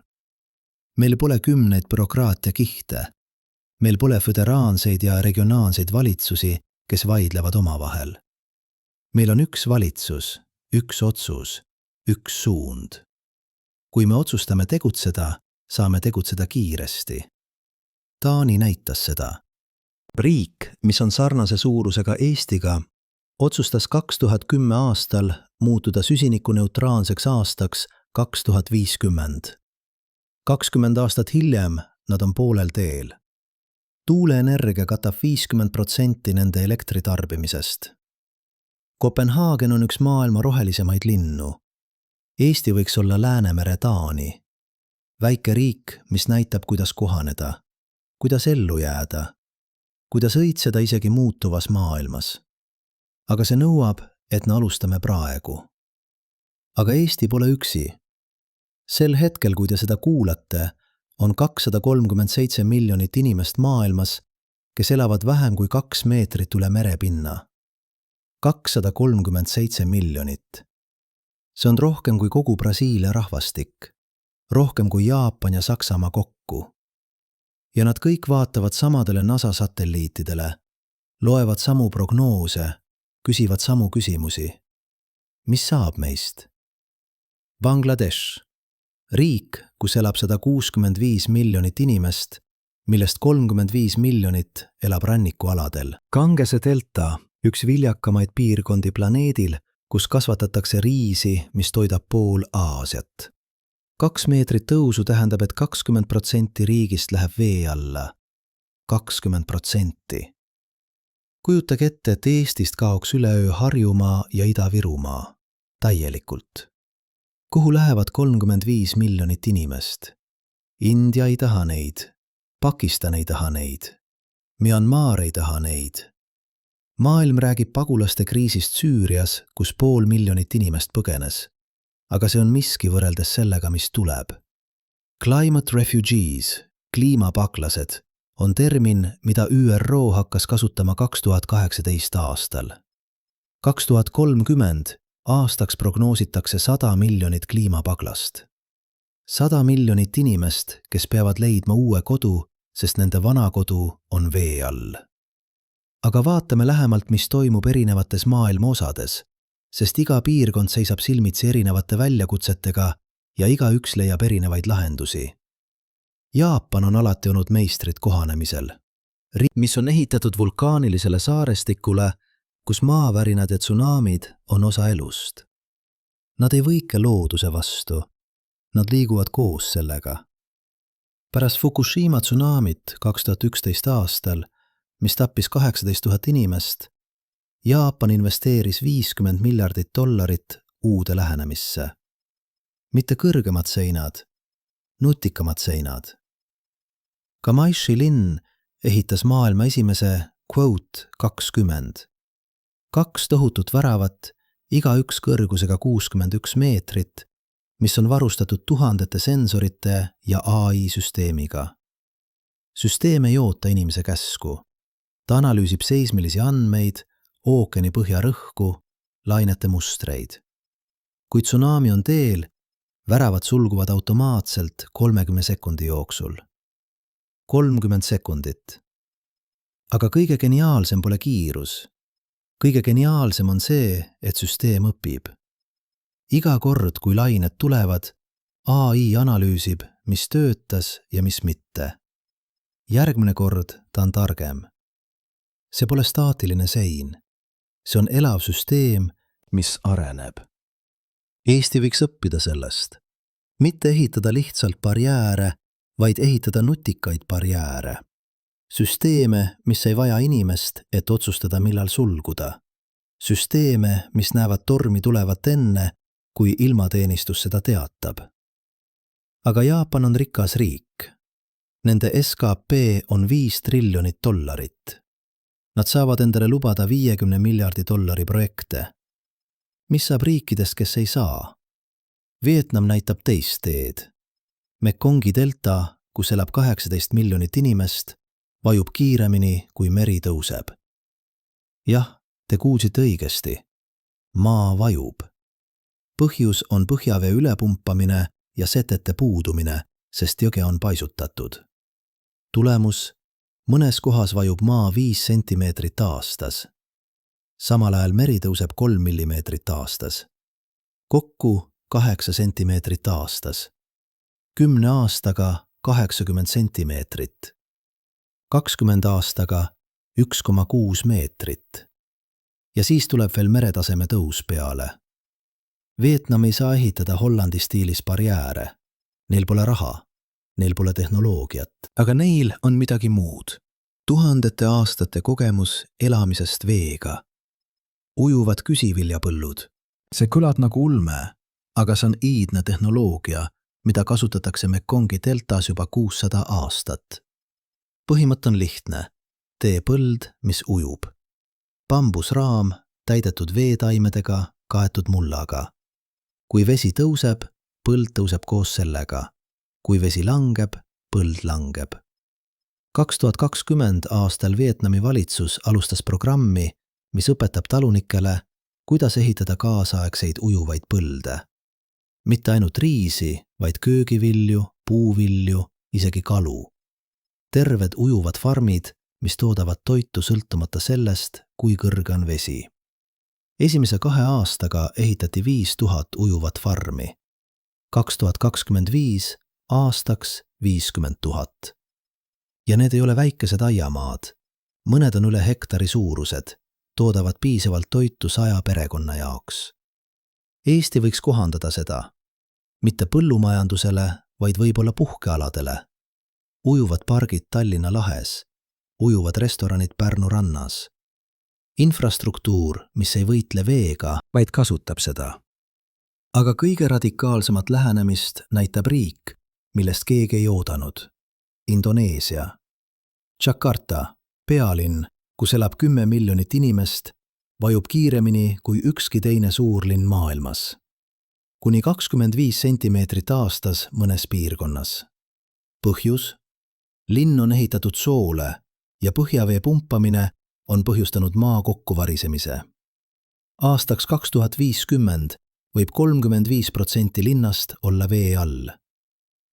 Meil pole 10 bürokraatia kihte. Meil pole föderaanseid ja regionaalseid valitsusi, kes vaidlevad omavahel. Meil on üks valitsus, üks otsus, üks suund. Kui me otsustame tegutseda, saame tegutseda kiiresti. Taani näitas seda. Riik, mis on sarnase suurusega Eestiga, otsustas 2010 aastal muutuda süsinikuneutraalseks aastaks 2050. 20 aastat hiljem nad on poolel teel. Tuuleenergia katab 50% nende elektritarbimisest. Kopenhaagen on üks maailma rohelisemaid linnu. Eesti võiks olla Läänemere Taani. Väike riik, mis näitab, kuidas kohaneda, kuidas ellu jääda, kuidas õitseda isegi muutuvas maailmas. Aga see nõuab, et me alustame praegu. Aga Eesti pole üksi. Sel hetkel, kui te seda kuulate, on 237 miljonit inimest maailmas, kes elavad vähem kui 2 meetrit üle merepinna. 237 miljonit. See on rohkem kui kogu Brasiilia rahvastik, rohkem kui Jaapan ja Saksamaa kokku. Ja nad kõik vaatavad samadele NASA satelliitidele, loevad samu prognoose, küsivad samu küsimusi. Mis saab meist? Bangladesh. Riik, kus elab 165 miljonit inimest, millest 35 miljonit elab rannikualadel. Gangese delta, üks viljakamaid piirkondi planeedil, kus kasvatatakse riisi, mis toidab pool Aasiat. 2 meetrit tõusu tähendab, et 20% riigist läheb vee alla. 20%. Kujutage ette, et Eestist kaoks üleöö Harjumaa ja Ida-Virumaa. Täielikult. Kuhu lähevad 35 miljonit inimest? India ei taha neid. Pakistan ei taha neid. Myanmar ei taha neid. Maailm räägib pagulaste kriisist Süürias, kus 500 000 inimest põgenes. Aga see on miski võrreldes sellega, mis tuleb. Climate refugees, kliimapaklased, on termin, mida ÜRO hakkas kasutama 2018 aastal. 2030 aastaks prognoositakse 100 miljonit kliimapaglast. 100 miljonit inimest, kes peavad leidma uue kodu, sest nende vana kodu on vee all. Aga vaatame lähemalt, mis toimub erinevates maailma osades, sest iga piirkond seisab silmitsi erinevate väljakutsetega ja igaüks leiab erinevaid lahendusi. Jaapan on alati olnud meistrid kohanemisel. Riik, mis on ehitatud vulkaanilisele saarestikule, kus maavärinad ja tsunamid on osa elust. Nad ei võike looduse vastu, nad liiguvad koos sellega. Pärast Fukushima tsunamit 2011 aastal, mis tappis 18 000 inimest, Jaapan investeeris $50 miljardit uude lähenemisse. Mitte kõrgemad seinad, nutikamad seinad. Kamaishi linn ehitas maailma esimese Quote 20. 2 tohutut väravat, igaüks kõrgusega 61 meetrit, mis on varustatud tuhandete sensorite ja AI-süsteemiga. Süsteem ei oota inimese käsku. Ta analüüsib seismilisi andmeid, ookeani põhjarõhku, lainete mustreid. Kui tsunami on teel, väravad sulguvad automaatselt 30 sekundi jooksul. 30 sekundit. Aga kõige geniaalsem pole kiirus. Kõige geniaalsem on see, et süsteem õpib. Iga kord, kui lained tulevad, AI analüüsib, mis töötas ja mis mitte. Järgmine kord ta on targem. See pole staatiline sein. See on elav süsteem, mis areneb. Eesti võiks õppida sellest. Mitte ehitada lihtsalt barjääre, vaid ehitada nutikaid barjääre. Süsteeme, mis ei vaja inimest, et otsustada, millal sulguda. Süsteeme, mis näevad tormi tulevat enne, kui ilmateenistus seda teatab. Aga Jaapan on rikas riik. Nende SKP on $5 triljonit. Nad saavad endale lubada $50 miljardi projekte. Mis saab riikidest, kes ei saa? Vietnam näitab teist teed. Mekongi delta, kus elab 18 miljonit inimest, vajub kiiremini, kui meri tõuseb. Jah, te kuulsite õigesti. Maa vajub. Põhjus on põhjavee ülepumpamine ja setete puudumine, sest jõge on paisutatud. Tulemus: mõnes kohas vajub maa 5 sentimeetrit aastas. Samal ajal meri tõuseb 3 millimeetrit aastas. Kokku 8 sentimeetrit aastas. 10 aastaga 80 sentimeetrit. 20 aastaga 1,6 meetrit. Ja siis tuleb veel meretaseme tõus peale. Vietnam ei saa ehitada Hollandi stiilis barjääre. Neil pole raha, neil pole tehnoloogiat. Aga neil on midagi muud. Tuhandete aastate kogemus elamisest veega. Ujuvad küsiviljapõllud. See kõlab nagu ulme, aga see on iidne tehnoloogia, mida kasutatakse Mekongi deltas juba 600 aastat. Põhimõte on lihtne. Tee põld, mis ujub. Bambusraam, täidetud veetaimedega, kaetud mullaga. Kui vesi tõuseb, põld tõuseb koos sellega. Kui vesi langeb, põld langeb. 2020 aastal Vietnami valitsus alustas programmi, mis õpetab talunikele, kuidas ehitada kaasaegseid ujuvaid põlde. Mitte ainult riisi, vaid köögivilju, puuvilju, isegi kalu. Terved ujuvad farmid, mis toodavad toitu sõltumata sellest, kui kõrge on vesi. Esimese 2 aastaga ehitati 5000 ujuvat farmi. 2025 aastaks 50 000. Ja need ei ole väikesed aiamaad. Mõned on üle hektari suurused, toodavad piisavalt toitu 100 perekonna jaoks. Eesti võiks kohandada seda. Mitte põllumajandusele, vaid võib-olla puhkealadele. Ujuvad pargid Tallinna lahes, ujuvad restoranid Pärnu rannas. Infrastruktuur, mis ei võitle veega, vaid kasutab seda. Aga kõige radikaalsemat lähenemist näitab riik, millest keegi ei oodanud. Indoneesia. Jakarta, pealinn, kus elab 10 miljonit inimest, vajub kiiremini kui ükski teine suurlinn maailmas. Kuni 25 sentimeetrit aastas mõnes piirkonnas. Põhjus? Linn on ehitatud soole ja põhjavee pumpamine on põhjustanud maa kokkuvarisemise. Aastaks 2050 võib 35% linnast olla vee all.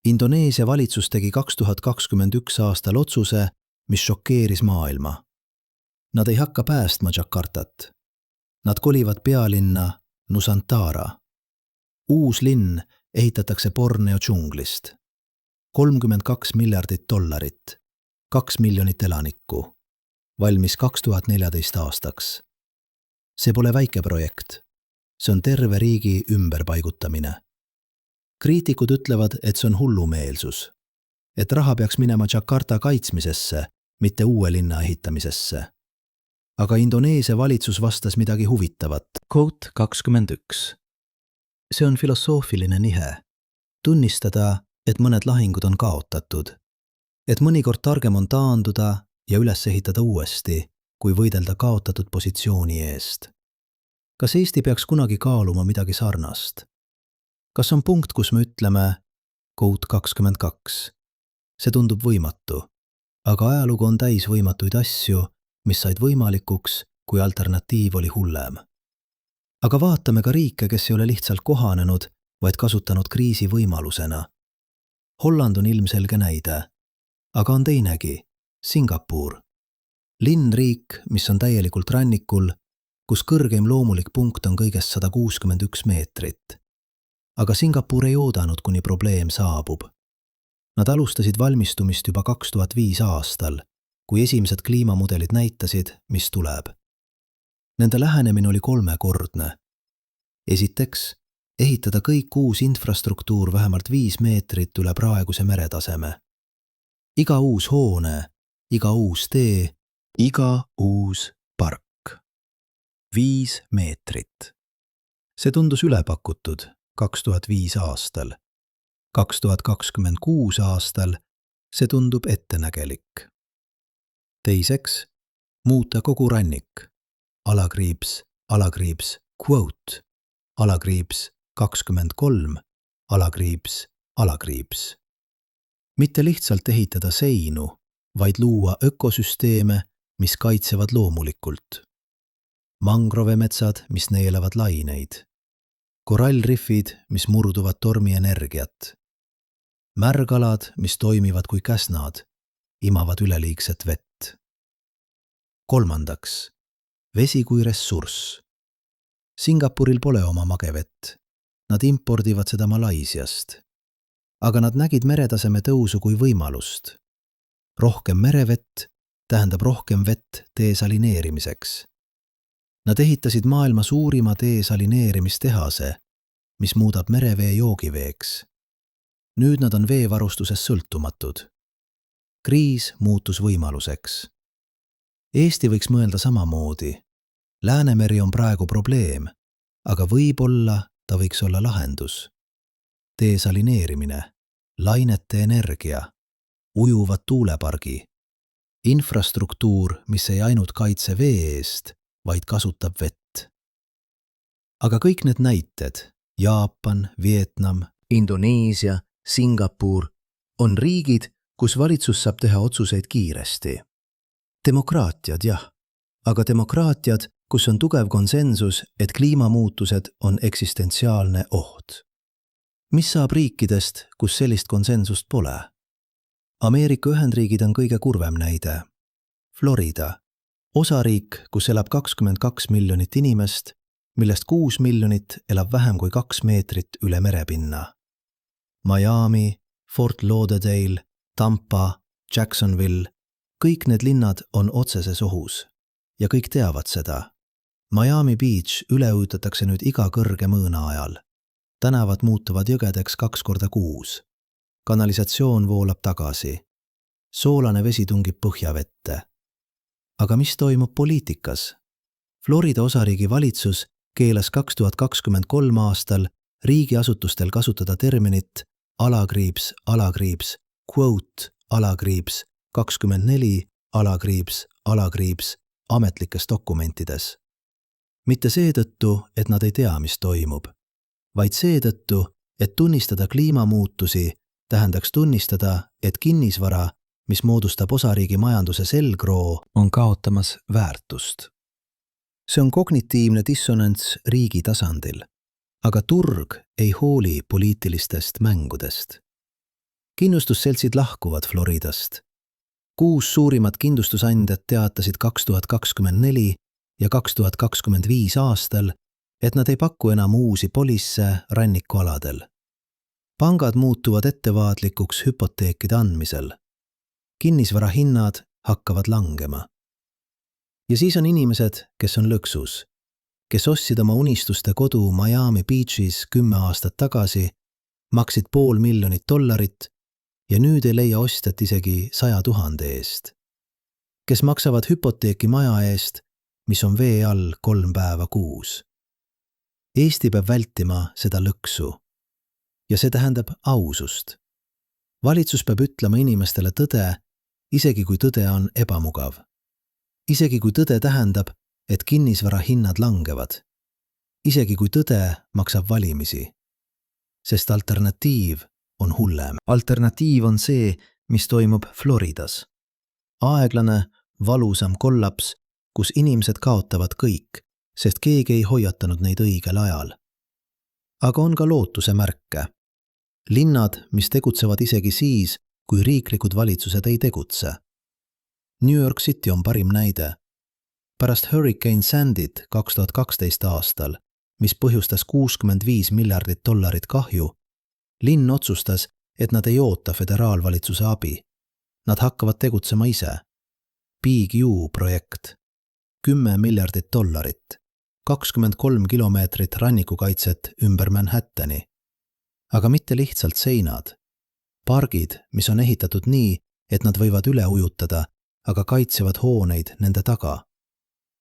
Indoneesia valitsus tegi 2021 aastal otsuse, mis šokeeris maailma. Nad ei hakka päästma Jakartat. Nad kolivad pealinna Nusantara. Uus linn ehitatakse Borneo džunglist. $32 miljardit, 2 miljonit elanikku. Valmis 2014 aastaks. See pole väike projekt. See on terve riigi ümberpaigutamine. Kriitikud ütlevad, et see on hullumeelsus. Et raha peaks minema Jakarta kaitsmisesse, mitte uue linna ehitamisesse. Aga Indoneesia valitsus vastas midagi huvitavat. Quote 21. See on filosoofiline nihe. Tunnistada, et mõned lahingud on kaotatud. Et mõnikord targem on taanduda ja üles ehitada uuesti, kui võidelda kaotatud positsiooni eest. Kas Eesti peaks kunagi kaaluma midagi sarnast? Kas on punkt, kus me ütleme quote 22. See tundub võimatu, aga ajalugu on täis võimatuid asju, mis said võimalikuks, kui alternatiiv oli hullem. Aga vaatame ka riike, kes ei ole lihtsalt kohanenud, vaid kasutanud kriisi võimalusena. Holland on ilmselge näide, aga on teinegi, Singapur. Linnriik, mis on täielikult rannikul, kus kõrgeim loomulik punkt on kõigest 161 meetrit. Aga Singapur ei oodanud, kuni probleem saabub. Nad alustasid valmistumist juba 2005 aastal, kui esimesed kliimamudelid näitasid, mis tuleb. Nende lähenemine oli kolmekordne. Esiteks, ehitada kõik uus infrastruktuur vähemalt 5 meetrit üle praeguse meretaseme. Iga uus hoone, iga uus tee, iga uus park. 5 meetrit. See tundus ülepakutud 2005 aastal. 2026 aastal see tundub ettenägelik. Teiseks, muuta kogu rannik. Alakriips, quote, alakriips 23, alakriips. Mitte lihtsalt ehitada seinu, vaid luua ökosüsteeme, mis kaitsevad loomulikult. Mangrovemetsad, mis neelavad laineid. Korallrifid, mis murduvad tormienergiat. Märgalad, mis toimivad kui käsnad, imavad üleliigset vett. Kolmandaks, vesi kui ressurss. Singapuril pole oma magevett. Nad impordivad seda Malaisiast. Aga nad nägid meretaseme tõusu kui võimalust. Rohkem merevett tähendab rohkem vett desalineerimiseks. Nad ehitasid maailma suurima desalineerimistehase, mis muudab merevee joogiveeks. Nüüd nad on veevarustuses sõltumatud. Kriis muutus võimaluseks. Eesti võiks mõelda samamoodi. Läänemeri on praegu probleem, aga võib-olla ta võiks olla lahendus. Desalineerimine, lainete energia, ujuvad tuulepargi, infrastruktuur, mis ei ainult kaitse vee eest, vaid kasutab vett. Aga kõik need näited, Jaapan, Vietnam, Indoneesia, Singapur, on riigid, kus valitsus saab teha otsuseid kiiresti. Demokraatiad, jah, aga demokraatiad, kus on tugev konsensus, et kliimamuutused on eksistentsiaalne oht. Mis saab riikidest, kus sellist konsensust pole? Ameerika Ühendriigid on kõige kurvem näide. Florida, osariik, kus elab 22 miljonit inimest, millest 6 miljonit elab vähem kui 2 meetrit üle merepinna. Miami, Fort Lauderdale, Tampa, Jacksonville, kõik need linnad on otseses ohus ja kõik teavad seda. Miami Beach üleujutatakse nüüd iga kõrge mõõna ajal. Tänavad muutuvad jõgedeks 2 korda kuus. Kanalisatsioon voolab tagasi. Soolane vesi tungib põhjavette. Aga mis toimub poliitikas? Florida osariigi valitsus keelas 2023 aastal riigiasutustel kasutada terminit alakriips, quote, 24, ametlikes dokumentides. Mitte seetõttu, et nad ei tea, mis toimub, vaid seetõttu, et tunnistada kliimamuutusi tähendaks tunnistada, et kinnisvara, mis moodustab osariigi majanduse selgroo, on kaotamas väärtust. See on kognitiivne dissonants riigi tasandil, aga turg ei hooli poliitilistest mängudest. Kindlustusseltsid lahkuvad Floridast. 6 suurimat kindlustusandjat teatasid 2024 ja 2025 aastal, et nad ei paku enam uusi polisse rannikualadel. Pangad muutuvad ettevaatlikuks hüpoteekide andmisel. Kinnisvara hinnad hakkavad langema. Ja siis on inimesed, kes on lõksus. kes ostsid oma unistuste kodu Miami Beachis 10 aastat tagasi, maksid $500,000 ja nüüd ei leia ostjat isegi 100 000 eest. Kes maksavad hüpoteeki maja eest, mis on vee all 3 päeva kuus. Eesti peab vältima seda lõksu. Ja see tähendab ausust. Valitsus peab ütlema inimestele tõde, isegi kui tõde on ebamugav. Isegi kui tõde tähendab, et kinnisvara hinnad langevad. Isegi kui tõde maksab valimisi. Sest alternatiiv on hullem. Alternatiiv on see, mis toimub Floridas. Aeglane, valusam kollaps, kus inimesed kaotavad kõik, sest keegi ei hoiatanud neid õigel ajal. Aga on ka lootuse märke. Linnad, mis tegutsevad isegi siis, kui riiklikud valitsused ei tegutse. New York City on parim näide. Pärast Hurricane Sandyt 2012 aastal, mis põhjustas $65 miljardit kahju, linn otsustas, et nad ei oota föderaalvalitsuse abi. Nad hakkavad tegutsema ise. Big U projekt. $10 miljardit, 23 kilomeetrit rannikukaitset ümber Manhattani. Aga mitte lihtsalt seinad. Pargid, mis on ehitatud nii, et nad võivad üle ujutada, aga kaitsevad hooneid nende taga.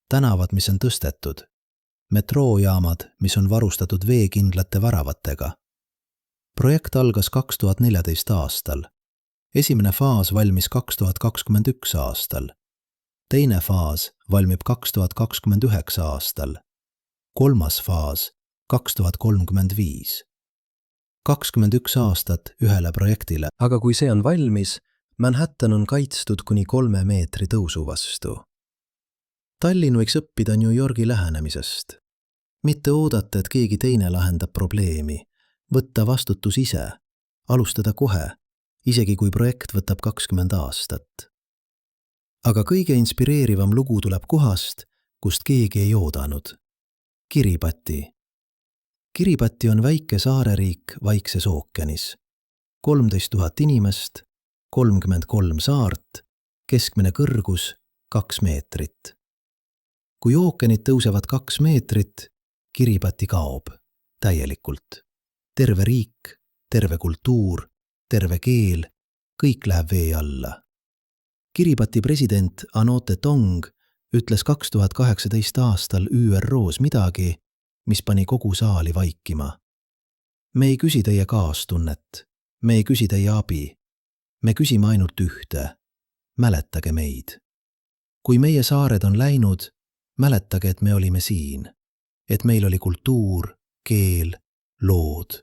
Tänavad, mis on tõstetud. Metroojaamad, mis on varustatud veekindlate väravatega. Projekt algas 2014 aastal. Esimene faas valmis 2021 aastal. Teine faas valmib 2029 aastal. Kolmas faas 2035. 21 aastat ühele projektile. Aga kui see on valmis, Manhattan on kaitstud kuni 3 meetri tõusu vastu. Tallinn võiks õppida New Yorgi lähenemisest. Mitte oodata, et keegi teine lahendab probleemi. Võtta vastutus ise. Alustada kohe, isegi kui projekt võtab 20 aastat. Aga kõige inspireerivam lugu tuleb kohast, kust keegi ei oodanud. Kiribati. Kiribati on väike saareriik Vaikses ookeanis. 13 000 inimest, 33 saart, keskmine kõrgus 2 meetrit. Kui ookeanid tõusevad 2 meetrit, Kiribati kaob täielikult. Terve riik, terve kultuur, terve keel, kõik läheb vee alla. Kiribati president Anote Tong ütles 2018 aastal ÜROs midagi, mis pani kogu saali vaikima. Me ei küsi teie kaastunnet, me ei küsi teie abi. Me küsime ainult ühte. Mäletage meid. Kui meie saared on läinud, mäletage, et me olime siin. Et meil oli kultuur, keel, lood.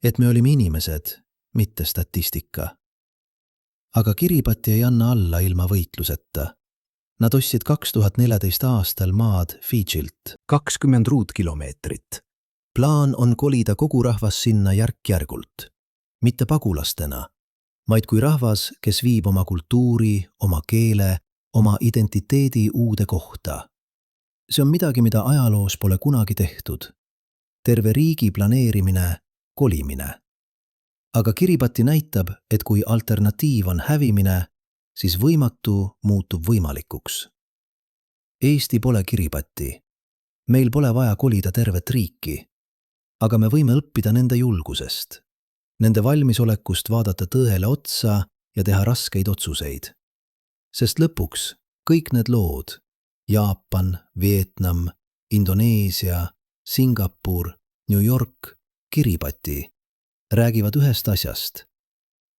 Et me olime inimesed, mitte statistika. Aga Kiribati ei anna alla ilma võitluseta. Nad ostsid 2014 aastal maad Fidžilt 20 ruutkilomeetrit. Plaan on kolida kogu rahvas sinna järk-järgult. Mitte pagulastena, vaid kui rahvas, kes viib oma kultuuri, oma keele, oma identiteedi uude kohta. See on midagi, mida ajaloos pole kunagi tehtud. Terve riigi planeerimine, kolimine. Aga Kiribati näitab, et kui alternatiiv on hävimine, siis võimatu muutub võimalikuks. Eesti pole Kiribati. Meil pole vaja kolida tervet riiki, aga me võime õppida nende julgusest, nende valmisolekust vaadata tõele otsa ja teha raskeid otsuseid. Sest lõpuks kõik need lood, Jaapan, Vietnam, Indoneesia, Singapur, New York, Kiribati, räägivad ühest asjast,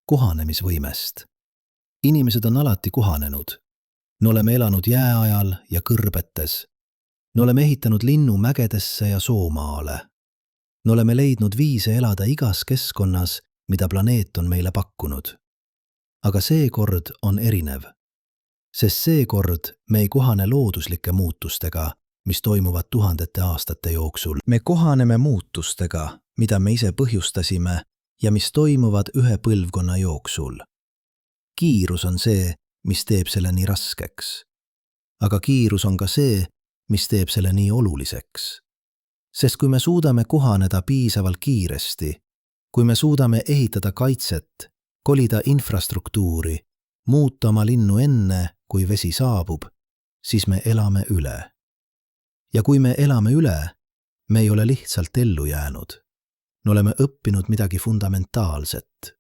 kohanemisvõimest. Inimesed on alati kohanenud. Me oleme elanud jääajal ja kõrbetes. Me oleme ehitanud linnu mägedesse ja soomaale. Me oleme leidnud viise elada igas keskkonnas, mida planeet on meile pakkunud. Aga seekord on erinev. Sest seekord me ei kohane looduslike muutustega, mis toimuvad tuhandete aastate jooksul. Me kohaneme muutustega, mida me ise põhjustasime ja mis toimuvad ühe põlvkonna jooksul. Kiirus on see, mis teeb selle nii raskeks. Aga kiirus on ka see, mis teeb selle nii oluliseks. Sest kui me suudame kohaneda piisavalt kiiresti, kui me suudame ehitada kaitset, kolida infrastruktuuri, muuta oma linnu enne, kui vesi saabub, siis me elame üle. Ja kui me elame üle, me ei ole lihtsalt ellu jäänud. Me oleme õppinud midagi fundamentaalset.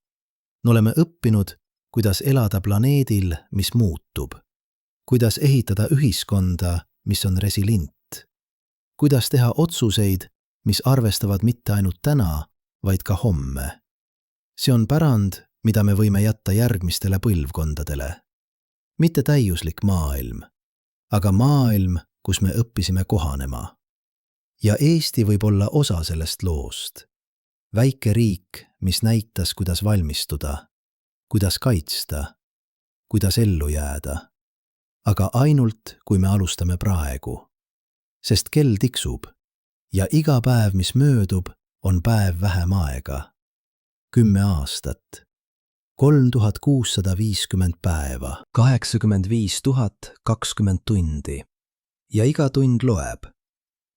Me oleme õppinud, kuidas elada planeedil, mis muutub. Kuidas ehitada ühiskonda, mis on resilient. Kuidas teha otsuseid, mis arvestavad mitte ainult täna, vaid ka homme. See on pärand, mida me võime jätta järgmistele põlvkondadele. Mitte täiuslik maailm, aga maailm, kus me õppisime kohanema. Ja Eesti võib olla osa sellest loost. Väike riik, mis näitas, kuidas valmistuda, kuidas kaitsta, kuidas ellu jääda. Aga ainult, kui me alustame praegu. Sest kell tiksub ja iga päev, mis möödub, on päev vähem aega. 10 aastat. 3650 päeva. 85 020 tundi. Ja iga tund loeb.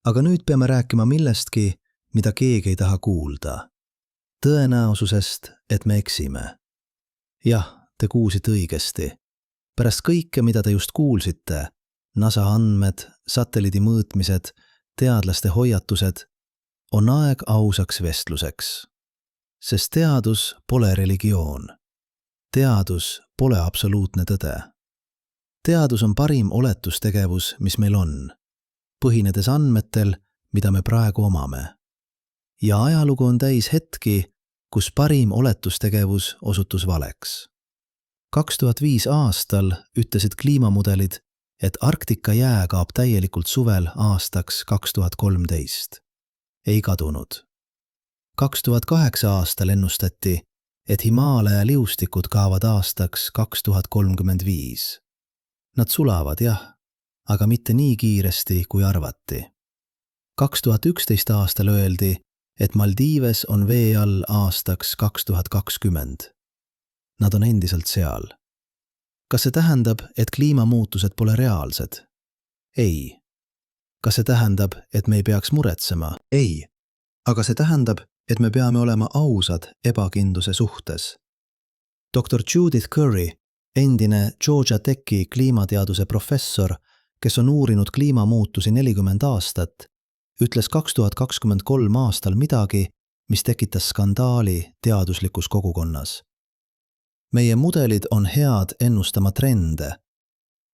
Aga nüüd peame rääkima millestki, mida keegi ei taha kuulda. Tõenäosusest, et me eksime. Jah, te kuulsite õigesti. Pärast kõike, mida te just kuulsite, NASA andmed, satelliidi mõõtmised, teadlaste hoiatused, on aeg ausaks vestluseks. Sest teadus pole religioon. Teadus pole absoluutne tõde. Teadus on parim oletustegevus, mis meil on, põhinedes andmetel, mida me praegu omame. Ja ajalugu on täis hetki, kus parim oletustegevus osutus valeks. 2005 aastal ütlesid kliimamudelid, et Arktika jää kaob täielikult suvel aastaks 2013. Ei kadunud. 2008 aastal ennustati, et Himaalaja liustikud kaovad aastaks 2035. Nad sulavad, jah, aga mitte nii kiiresti, kui arvati. 2011 aastal öeldi, et Maldiives on vee all aastaks 2020. Nad on endiselt seal. Kas see tähendab, et kliimamuutused pole reaalsed? Ei. Kas see tähendab, et me ei peaks muretsema? Ei. Aga see tähendab, et me peame olema ausad ebakindluse suhtes. Dr. Judith Curry, endine Georgia Techi kliimateaduse professor, kes on uurinud kliimamuutusi 40 aastat, ütles 2023 aastal midagi, mis tekitas skandaali teaduslikus kogukonnas. Meie mudelid on head ennustama trende,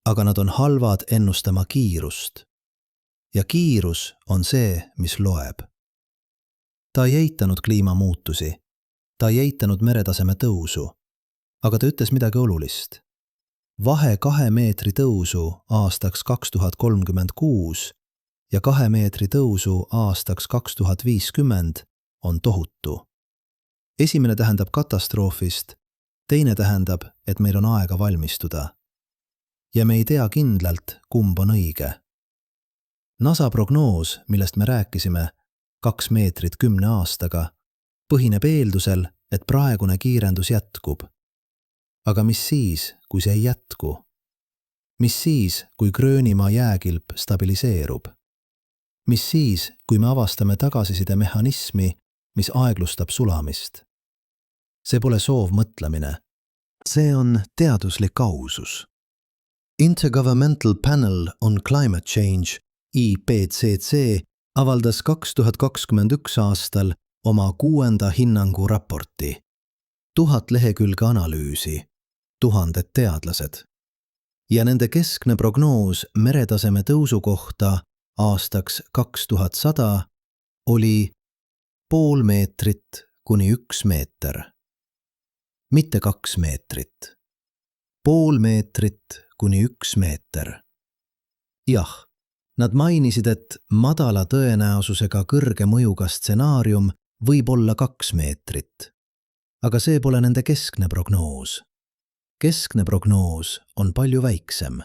aga nad on halvad ennustama kiirust. Ja kiirus on see, mis loeb. Ta ei eitanud kliimamuutusi, ta ei eitanud meretaseme tõusu, aga ta ütles midagi olulist. Vahe 2 meetri tõusu aastaks 2036 ja 2 meetri tõusu aastaks 2050 on tohutu. Esimene tähendab katastroofist, teine tähendab, et meil on aega valmistuda. Ja me ei tea kindlalt, kumb on õige. NASA prognoos, millest me rääkisime, 2 meetrit 10 aastaga, põhineb eeldusel, et praegune kiirendus jätkub. Aga mis siis, kui see ei jätku? Mis siis, kui Gröönimaa jääkilp stabiliseerub? Mis siis, kui me avastame tagasiside mehhanismi, mis aeglustab sulamist? See pole soovmõtlemine. See on teaduslik ausus. Intergovernmental Panel on Climate Change, IPCC, avaldas 2021 aastal oma 6. hinnangu raporti. 1000 lehekülge analüüsi, 1000 teadlased. Ja nende keskne prognoos meretaseme tõusu kohta aastaks 2100 oli 0,5 meetrit kuni 1 meeter. Mitte 2 meetrit. 0,5 meetrit kuni 1 meeter. Jah, nad mainisid, et madala tõenäosusega kõrge mõjuga stsenaarium võib olla 2 meetrit. Aga see pole nende keskne prognoos. Keskne prognoos on palju väiksem.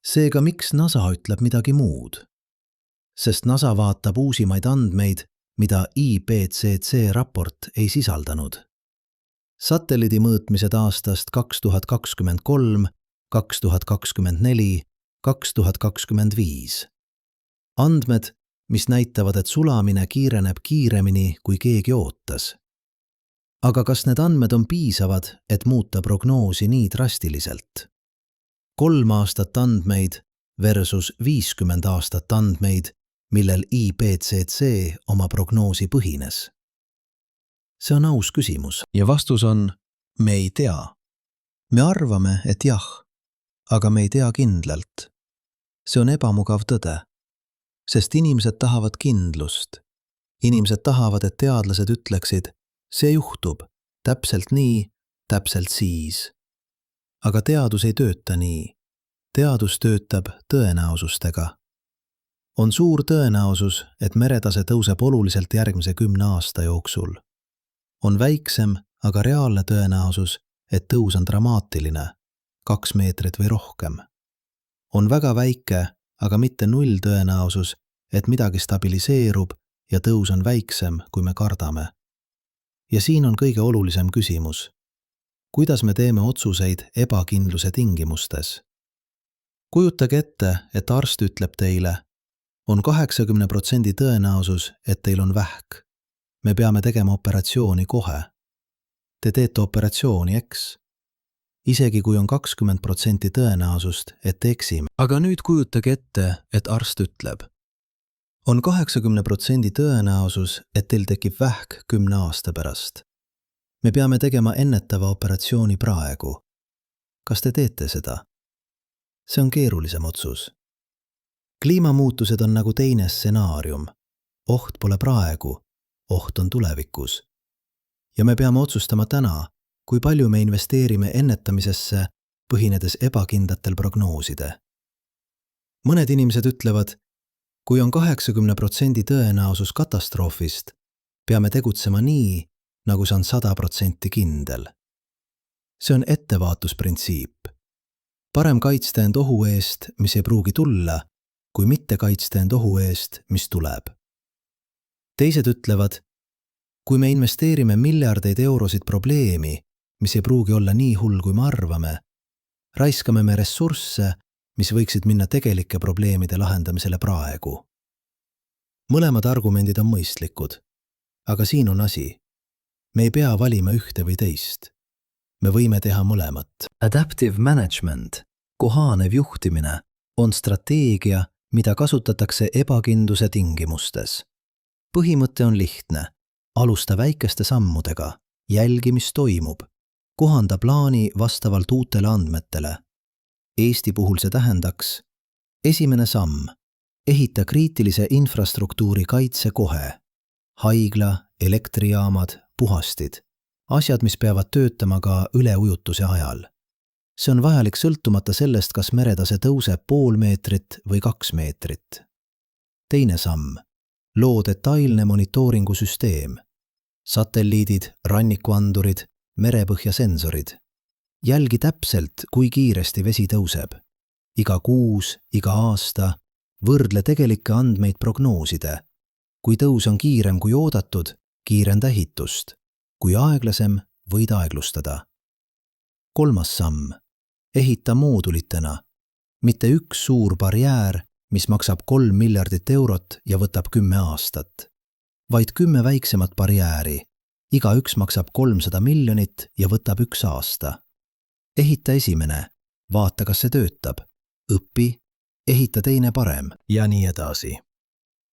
Seega miks NASA ütleb midagi muud? Sest NASA vaatab uusimaid andmeid, mida IPCC raport ei sisaldanud. Satelliidi mõõtmised aastast 2023, 2024, 2025. Andmed, mis näitavad, et sulamine kiireneb kiiremini, kui keegi ootas. Aga kas need andmed on piisavad, et muuta prognoosi nii drastiliselt? 3 aastat andmeid versus 50 aastat andmeid, millel IPCC oma prognoosi põhines? See on aus küsimus ja vastus on, me ei tea. Me arvame, et jah, aga me ei tea kindlalt. See on ebamugav tõde, sest inimesed tahavad kindlust. Inimesed tahavad, et teadlased ütleksid, see juhtub täpselt nii, täpselt siis. Aga teadus ei tööta nii. Teadus töötab tõenäosustega. On suur tõenäosus, et meretase tõuseb oluliselt järgmise 10 aasta jooksul. On väiksem, aga reaalne tõenäosus, et tõus on dramaatiline, 2 meetrit või rohkem. On väga väike, aga mitte null tõenäosus, et midagi stabiliseerub ja tõus on väiksem, kui me kardame. Ja siin on kõige olulisem küsimus. Kuidas me teeme otsuseid ebakindluse tingimustes? Kujutage ette, et arst ütleb teile, on 80% tõenäosus, et teil on vähk. Me peame tegema operatsiooni kohe. Te teete operatsiooni, eks? Isegi kui on 20% tõenäosust, et eksime. Aga nüüd kujutage ette, et arst ütleb. On 80% tõenäosus, et teil tekib vähk 10 aasta pärast. Me peame tegema ennetava operatsiooni praegu. Kas te teete seda? See on keerulisem otsus. Kliimamuutused on nagu teine stsenaarium. Oht pole praegu, oht on tulevikus. Ja me peame otsustama täna, kui palju me investeerime ennetamisesse, põhinedes ebakindlatel prognooside. Mõned inimesed ütlevad, kui on 80% tõenäosus katastroofist, peame tegutsema nii, nagu see on 100% kindel. See on ettevaatusprintsiip. Parem kaitsta end ohu eest, mis ei pruugi tulla, kui mitte kaitsta end ohu eest, mis tuleb. Teised ütlevad, kui me investeerime miljardeid eurosid probleemi, mis ei pruugi olla nii hull, kui me arvame, raiskame me ressursse, mis võiksid minna tegelike probleemide lahendamisele praegu. Mõlemad argumendid on mõistlikud, aga siin on asi. Me ei pea valima ühte või teist. Me võime teha mõlemat. Adaptive management, kohanev juhtimine, on strateegia, mida kasutatakse ebakindluse tingimustes. Põhimõte on lihtne. Alusta väikeste sammudega, jälgi, mis toimub, kohanda plaani vastavalt uutele andmetele. Eesti puhul see tähendaks, esimene samm, ehita kriitilise infrastruktuuri kaitse kohe, haigla, elektrijaamad, puhastid, asjad, mis peavad töötama ka üleujutuse ajal. See on vajalik sõltumata sellest, kas meretase tõuseb 0,5 meetrit või 2 meetrit. Teine samm, loo detailne monitooringusüsteem, satelliidid, rannikuandurid, merepõhja sensorid. Jälgi täpselt, kui kiiresti vesi tõuseb. Iga kuus, iga aasta, võrdle tegelikke andmeid prognooside. Kui tõus on kiirem kui oodatud, kiirenda ehitust. Kui aeglasem, võid aeglustada. Kolmas samm, ehita moodulitena, mitte üks suur barjäär, mis maksab 3 miljardit eurot ja võtab 10 aastat, vaid 10 väiksemat barjääri, iga üks maksab 300 miljonit ja võtab 1 aasta. Ehita esimene, vaata, kas see töötab, õpi, ehita teine parem ja nii edasi.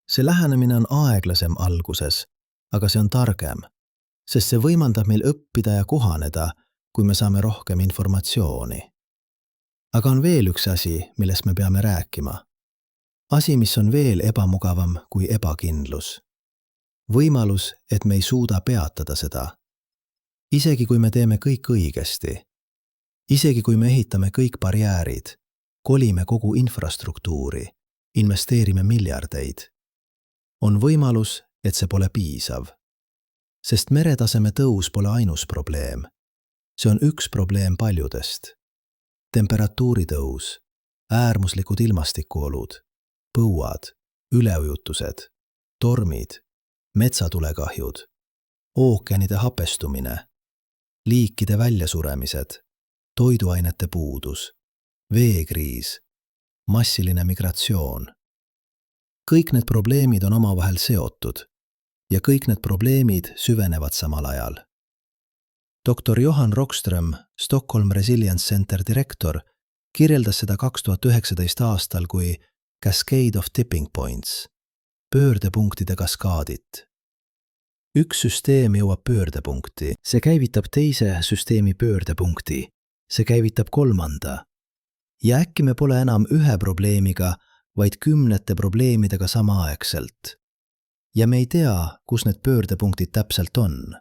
See lähenemine on aeglasem alguses, aga see on targem, sest see võimaldab meil õppida ja kohaneda, kui me saame rohkem informatsiooni. Aga on veel üks asi, millest me peame rääkima. Asi, mis on veel ebamugavam kui ebakindlus. Võimalus, et me ei suuda peatada seda. Isegi kui me teeme kõik õigesti. Isegi kui me ehitame kõik barjäärid, kolime kogu infrastruktuuri, investeerime miljardeid. On võimalus, et see pole piisav. Sest meretaseme tõus pole ainus probleem. See on üks probleem paljudest. Temperatuuri tõus, äärmuslikud ilmastikuolud, põuad, üleujutused, tormid, metsatulekahjud, ookeanide hapestumine, liikide väljasuremised, toiduainete puudus, veekriis, massiline migratsioon. Kõik need probleemid on omavahel seotud ja kõik need probleemid süvenevad samal ajal. Dr. Johan Rockström, Stockholm Resilience Center direktor, kirjeldas seda 2019 aastal kui Cascade of Tipping Points, pöördepunktide kaskaadit. Üks süsteem jõuab pöördepunkti, see käivitab teise süsteemi pöördepunkti, see käivitab kolmanda. Ja äkki me pole enam ühe probleemiga, vaid 10 probleemidega samaaegselt. Ja me ei tea, kus need pöördepunktid täpselt on.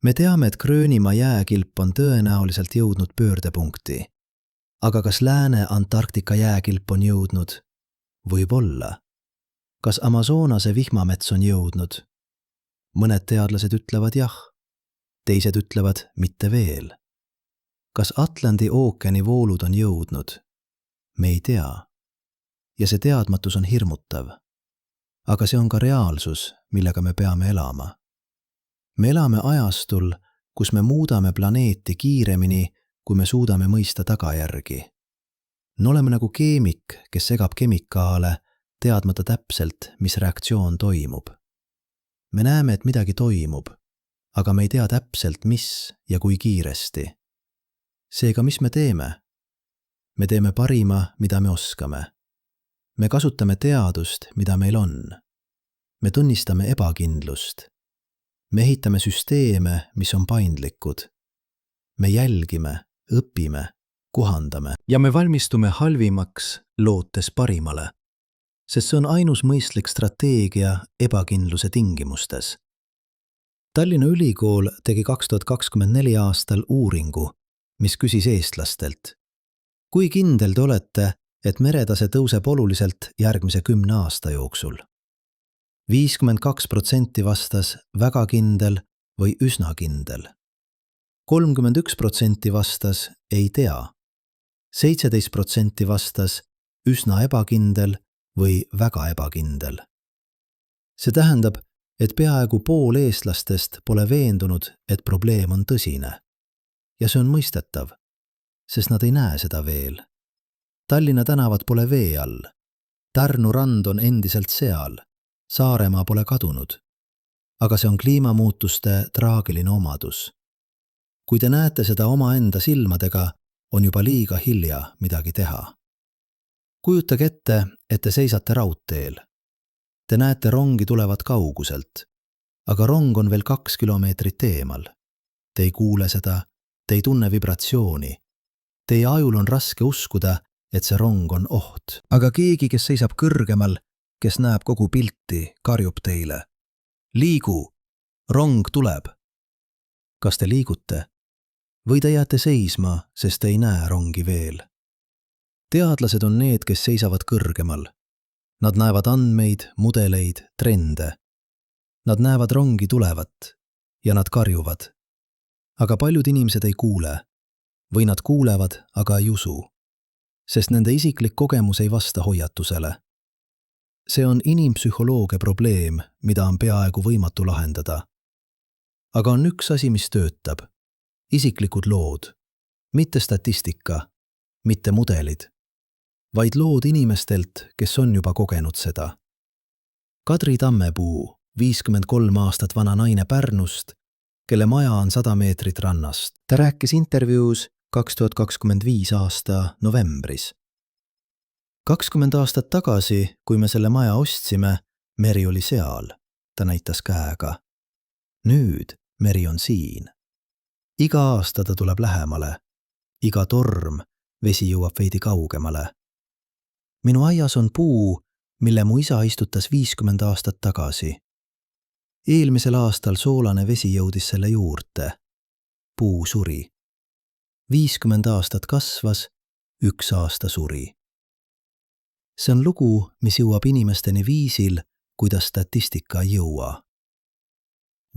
Me teame, et Gröönimaa jääkilp on tõenäoliselt jõudnud pöördepunkti. Aga kas Lääne-Antarktika jääkilp on jõudnud? Võib-olla. Kas Amazonase vihmamets on jõudnud? Mõned teadlased ütlevad jah, teised ütlevad mitte veel. Kas Atlandi ookeani voolud on jõudnud? Me ei tea. Ja see teadmatus on hirmutav. Aga see on ka reaalsus, millega me peame elama. Me elame ajastul, kus me muudame planeeti kiiremini, kui me suudame mõista tagajärgi. Me oleme nagu keemik, kes segab kemikaale, teadmata täpselt, mis reaktsioon toimub. Me näeme, et midagi toimub, aga me ei tea täpselt, mis ja kui kiiresti. Seega, mis me teeme? Me teeme parima, mida me oskame. Me kasutame teadust, mida meil on. Me tunnistame ebakindlust. Me ehitame süsteeme, mis on paindlikud. Me jälgime, õpime, kohandame. Ja me valmistume halvimaks, lootes parimale. Sest see on ainus mõistlik strateegia ebakindluse tingimustes. Tallinna Ülikool tegi 2024 aastal uuringu, mis küsis eestlastelt. Kui kindel te olete, et meretase tõuseb oluliselt järgmise 10 aasta jooksul? 52% vastas väga kindel või üsna kindel. 31% vastas ei tea. 17% vastas üsna ebakindel või väga ebakindel. See tähendab, et peaaegu pool eestlastest pole veendunud, et probleem on tõsine. Ja see on mõistetav, sest nad ei näe seda veel. Tallinna tänavad pole vee all. Pärnu rand on endiselt seal. Saaremaa pole kadunud. Aga see on kliimamuutuste traagiline omadus. Kui te näete seda omaenda silmadega, on juba liiga hilja midagi teha. Kujutage ette, et te seisate raudteel. Te näete rongi tulevat kauguselt, aga rong on veel 2 kilomeetrit eemal. Te ei kuule seda, te ei tunne vibratsiooni. Teie ajul on raske uskuda, et see rong on oht. Aga keegi, kes seisab kõrgemal, kes näeb kogu pilti, karjub teile. Liigu! Rong tuleb! Kas te liigute? Või te jääte seisma, sest te ei näe rongi veel? Teadlased on need, kes seisavad kõrgemal. Nad näevad andmeid, mudeleid, trende. Nad näevad rongi tulevat ja nad karjuvad. Aga paljud inimesed ei kuule. Või nad kuulevad, aga ei usu. Sest nende isiklik kogemus ei vasta hoiatusele. See on inimpsühholoogia probleem, mida on peaaegu võimatu lahendada. Aga on üks asi, mis töötab. Isiklikud lood. Mitte statistika, mitte mudelid. Vaid lood inimestelt, kes on juba kogenud seda. Kadri Tammepuu, 53 aastat vana naine Pärnust, kelle maja on 100 meetrit rannast. Ta rääkis intervjuus 2025 aasta novembris. 20 aastat tagasi, kui me selle maja ostsime, meri oli seal. Ta näitas käega. Nüüd meri on siin. Iga aasta ta tuleb lähemale. Iga torm, vesi jõuab veidi kaugemale. Minu aias on puu, mille mu isa istutas 50 aastat tagasi. Eelmisel aastal soolane vesi jõudis selle juurde. Puu suri. 50 aastat kasvas, 1 aasta suri. See on lugu, mis jõuab inimesteni viisil, kuidas statistika ei jõua.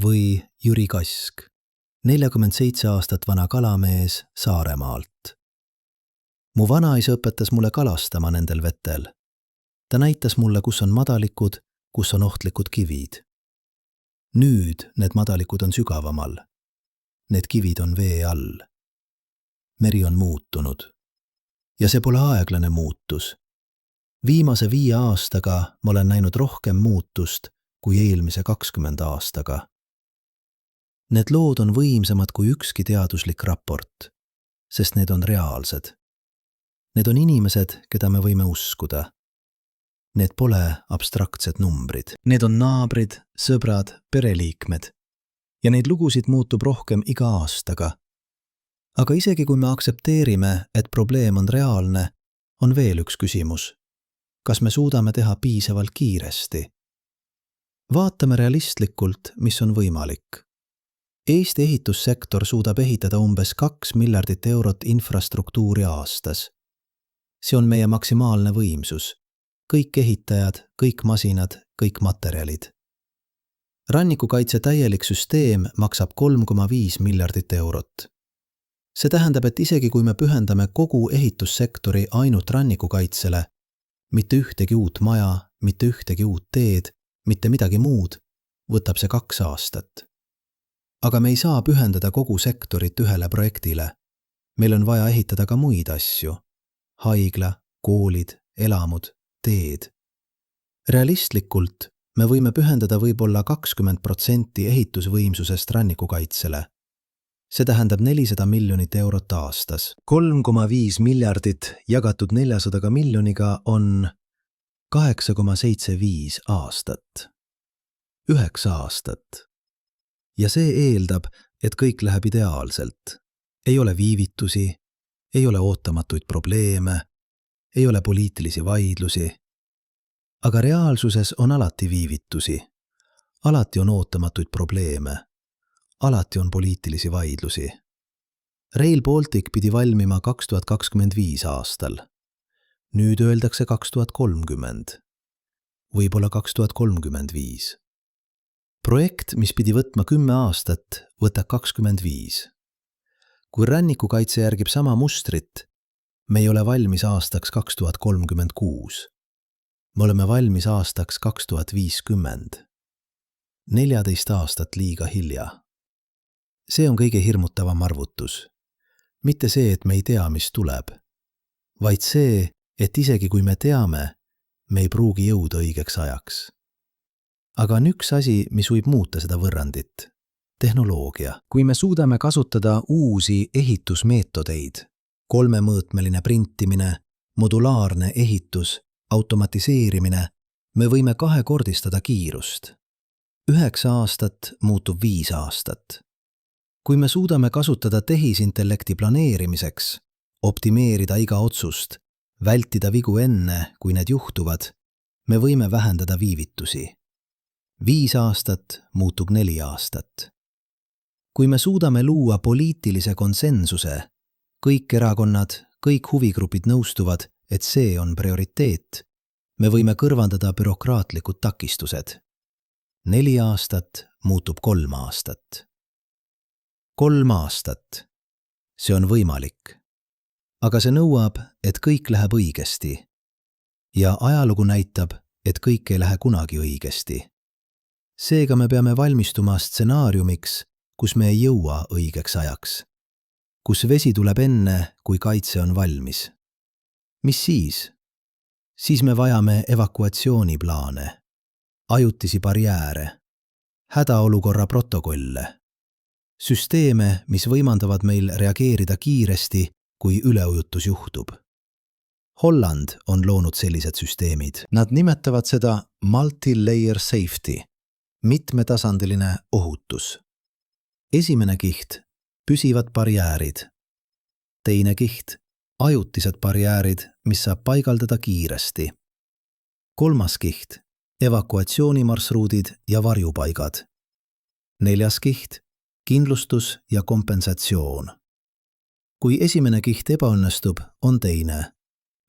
Või Jüri Kask, 47 aastat vana kalamees Saaremaalt. Mu vanaisa õpetas mulle kalastama nendel vetel. Ta näitas mulle, kus on madalikud, kus on ohtlikud kivid. Nüüd need madalikud on sügavamal. Need kivid on vee all. Meri on muutunud. Ja see pole aeglane muutus. Viimase 5 aastaga ma olen näinud rohkem muutust kui eelmise 20 aastaga. Need lood on võimsamad kui ükski teaduslik raport, sest need on reaalsed. Need on inimesed, keda me võime uskuda. Need pole abstraktsed numbrid. Need on naabrid, sõbrad, pereliikmed. Ja neid lugusid muutub rohkem iga aastaga. Aga isegi kui me aktsepteerime, et probleem on reaalne, on veel üks küsimus. Kas me suudame teha piisavalt kiiresti? Vaatame realistlikult, mis on võimalik. Eesti ehitussektor suudab ehitada umbes 2 miljardit eurot infrastruktuuri aastas. See on meie maksimaalne võimsus. Kõik ehitajad, kõik masinad, kõik materjalid. Rannikukaitse täielik süsteem maksab 3,5 miljardit eurot. See tähendab, et isegi kui me pühendame kogu ehitussektori ainult rannikukaitsele, mitte ühtegi uut maja, mitte ühtegi uut teed, mitte midagi muud, võtab see 2 aastat. Aga me ei saa pühendada kogu sektorit ühele projektile. Meil on vaja ehitada ka muid asju. Haigla, koolid, elamud, teed. Realistlikult me võime pühendada võib-olla 20% ehitusvõimsusest rannikukaitsele. See tähendab 400 miljonit eurot aastas. 3,5 miljardit jagatud 400 miljoniga on 8,75 aastat. 9 aastat. Ja see eeldab, et kõik läheb ideaalselt. Ei ole viivitusi, ei ole ootamatuid probleeme, ei ole poliitilisi vaidlusi. Aga reaalsuses on alati viivitusi. Alati on ootamatuid probleeme. Alati on poliitilisi vaidlusi. Rail Baltic pidi valmima 2025 aastal. Nüüd öeldakse 2030. Võib-olla 2035. Projekt, mis pidi võtma 10 aastat, võtab 25. Kui rannikukaitse järgib sama mustrit, me ei ole valmis aastaks 2036. Me oleme valmis aastaks 2050. 14 aastat liiga hilja. See on kõige hirmutavam arvutus. Mitte see, et me ei tea, mis tuleb, vaid see, et isegi kui me teame, me ei pruugi jõuda õigeks ajaks. Aga on üks asi, mis võib muuta seda võrrandit. Tehnoloogia. Kui me suudame kasutada uusi ehitusmeetodeid, 3-mõõtmeline printimine, modulaarne ehitus, automatiseerimine, me võime 2-kordistada kiirust. 9 aastat muutub 5 aastat. Kui me suudame kasutada tehisintellekti planeerimiseks, optimeerida iga otsust, vältida vigu enne, kui need juhtuvad, me võime vähendada viivitusi. 5 aastat muutub 4 aastat. Kui me suudame luua poliitilise konsensuse, kõik erakonnad, kõik huvigrupid nõustuvad, et see on prioriteet, me võime kõrvandada bürokraatlikud takistused. 4 aastat muutub 3 aastat. 3 aastat. See on võimalik. Aga see nõuab, et kõik läheb õigesti. Ja ajalugu näitab, et kõik ei lähe kunagi õigesti. Seega me peame valmistuma stsenaariumiks, kus me ei jõua õigeks ajaks. Kus vesi tuleb enne, kui kaitse on valmis. Mis siis? Siis me vajame evakuatsiooniplaane, ajutisi barjääre, hädaolukorra protokolle, süsteeme, mis võimaldavad meil reageerida kiiresti, kui üleujutus juhtub. Holland on loonud sellised süsteemid. Nad nimetavad seda multi-layer safety, mitmetasandiline ohutus. Esimene kiht, püsivad barjäärid. Teine kiht, ajutised barjäärid, mis saab paigaldada kiiresti. 3. kiht, evakuatsioonimarsruudid ja varjupaigad. 4. kiht, kindlustus ja kompensatsioon. Kui esimene kiht ebaõnnestub, on teine.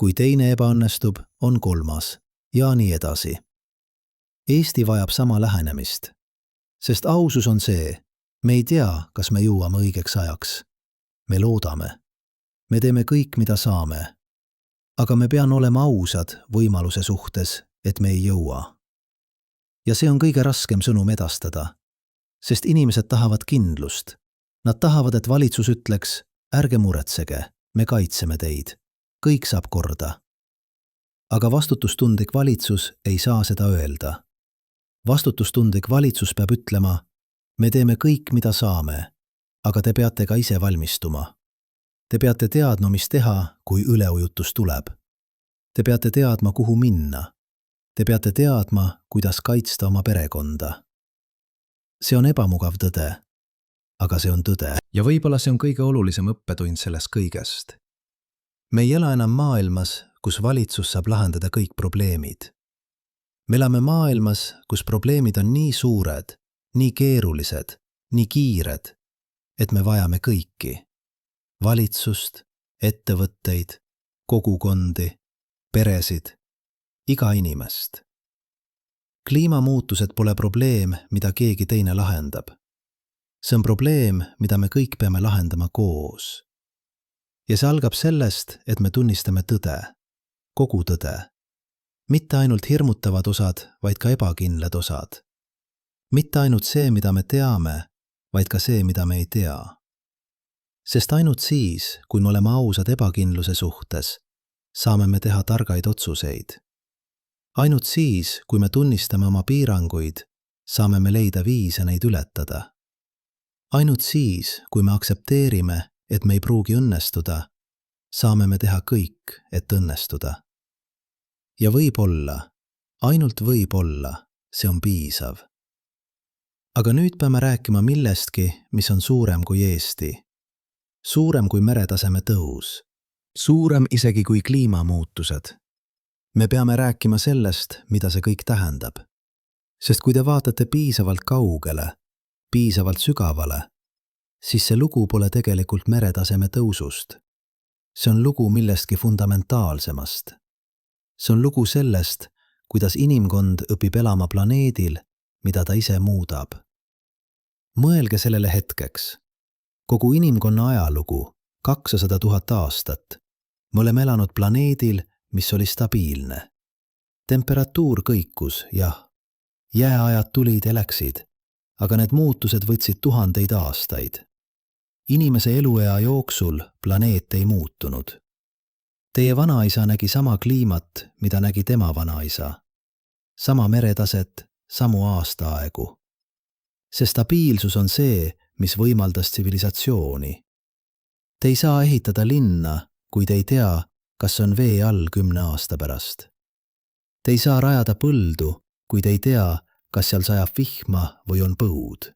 Kui teine ebaõnnestub, on 3. ja nii edasi. Eesti vajab sama lähenemist, sest ausus on see, me ei tea, kas me jõuame õigeks ajaks. Me loodame. Me teeme kõik, mida saame. Aga me peame olema ausad võimaluse suhtes, et me ei jõua. Ja see on kõige raskem sõnum edastada, sest inimesed tahavad kindlust. Nad tahavad, et valitsus ütleks, ärge muretsege, me kaitseme teid. Kõik saab korda. Aga vastutustundlik valitsus ei saa seda öelda. Vastutustundlik valitsus peab ütlema, me teeme kõik, mida saame, aga te peate ka ise valmistuma. Te peate teadma, mis teha, kui üleujutus tuleb. Te peate teadma, kuhu minna. Te peate teadma, kuidas kaitsta oma perekonda. See on ebamugav tõde, aga see on tõde. Ja võib-olla see on kõige olulisem õppetund sellest kõigest. Me ei ela enam maailmas, kus valitsus saab lahendada kõik probleemid. Me elame maailmas, kus probleemid on nii suured, nii keerulised, nii kiired, et me vajame kõiki. Valitsust, ettevõtteid, kogukondi, peresid, iga inimest. Kliimamuutused pole probleem, mida keegi teine lahendab. See on probleem, mida me kõik peame lahendama koos. Ja see algab sellest, et me tunnistame tõde, kogu tõde. Mitte ainult hirmutavad osad, vaid ka ebakindlad osad. Mitte ainult see, mida me teame, vaid ka see, mida me ei tea. Sest ainult siis, kui me oleme ausad ebakindluse suhtes, saame me teha targaid otsuseid. Ainult siis, kui me tunnistame oma piiranguid, saame me leida viise neid ületada. Ainult siis, kui me aktsepteerime, et me ei pruugi õnnestuda, saame me teha kõik, et õnnestuda. Ja võib-olla, ainult võib-olla, see on piisav. Aga nüüd peame rääkima millestki, mis on suurem kui Eesti. Suurem kui meretaseme tõus. Suurem isegi kui kliimamuutused. Me peame rääkima sellest, mida see kõik tähendab. Sest kui te vaatate piisavalt kaugele, piisavalt sügavale, siis see lugu pole tegelikult meretaseme tõusust. See on lugu millestki fundamentaalsemast. See on lugu sellest, kuidas inimkond õpib elama planeedil, mida ta ise muudab. Mõelge sellele hetkeks. Kogu inimkonna ajalugu, 200 000 aastat, me oleme elanud planeedil, mis oli stabiilne. Temperatuur kõikus, jah. Jääajad tulid ja läksid, aga need muutused võtsid tuhandeid aastaid. Inimese eluea jooksul planeet ei muutunud. Teie vanaisa nägi sama kliimat, mida nägi tema vanaisa. Sama meretaset, samu aastaaegu. See stabiilsus on see, mis võimaldas tsivilisatsiooni. Te ei saa ehitada linna, kui te ei tea, kas see on vee all 10 aasta pärast. Te ei saa rajada põldu, kui te ei tea, kas seal sajab vihma või on põud.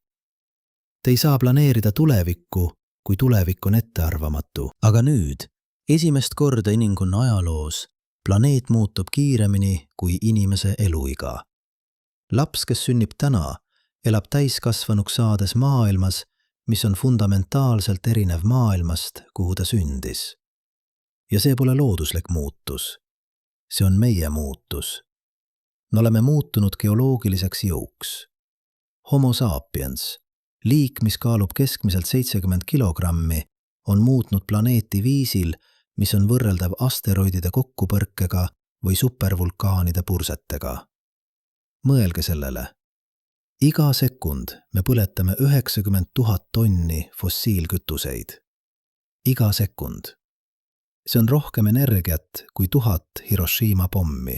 Te ei saa planeerida tulevikku, kui tulevik on ettearvamatu. Aga nüüd, esimest korda inimkonna ajaloos, planeet muutub kiiremini kui inimese eluiga. Laps, kes sünnib täna, elab täiskasvanuks saades maailmas, mis on fundamentaalselt erinev maailmast, kuhu ta sündis. Ja see pole looduslik muutus. See on meie muutus. Me oleme muutunud geoloogiliseks jõuks. Homo sapiens, liik, mis kaalub keskmiselt 70 kilogrammi, on muutnud planeeti viisil, mis on võrreldav asteroidide kokkupõrkega või supervulkaanide pursetega. Mõelge sellele. Iga sekund me põletame 90 000 tonni fossiilkütuseid. Iga sekund. See on rohkem energiat kui 1000 Hiroshima pommi.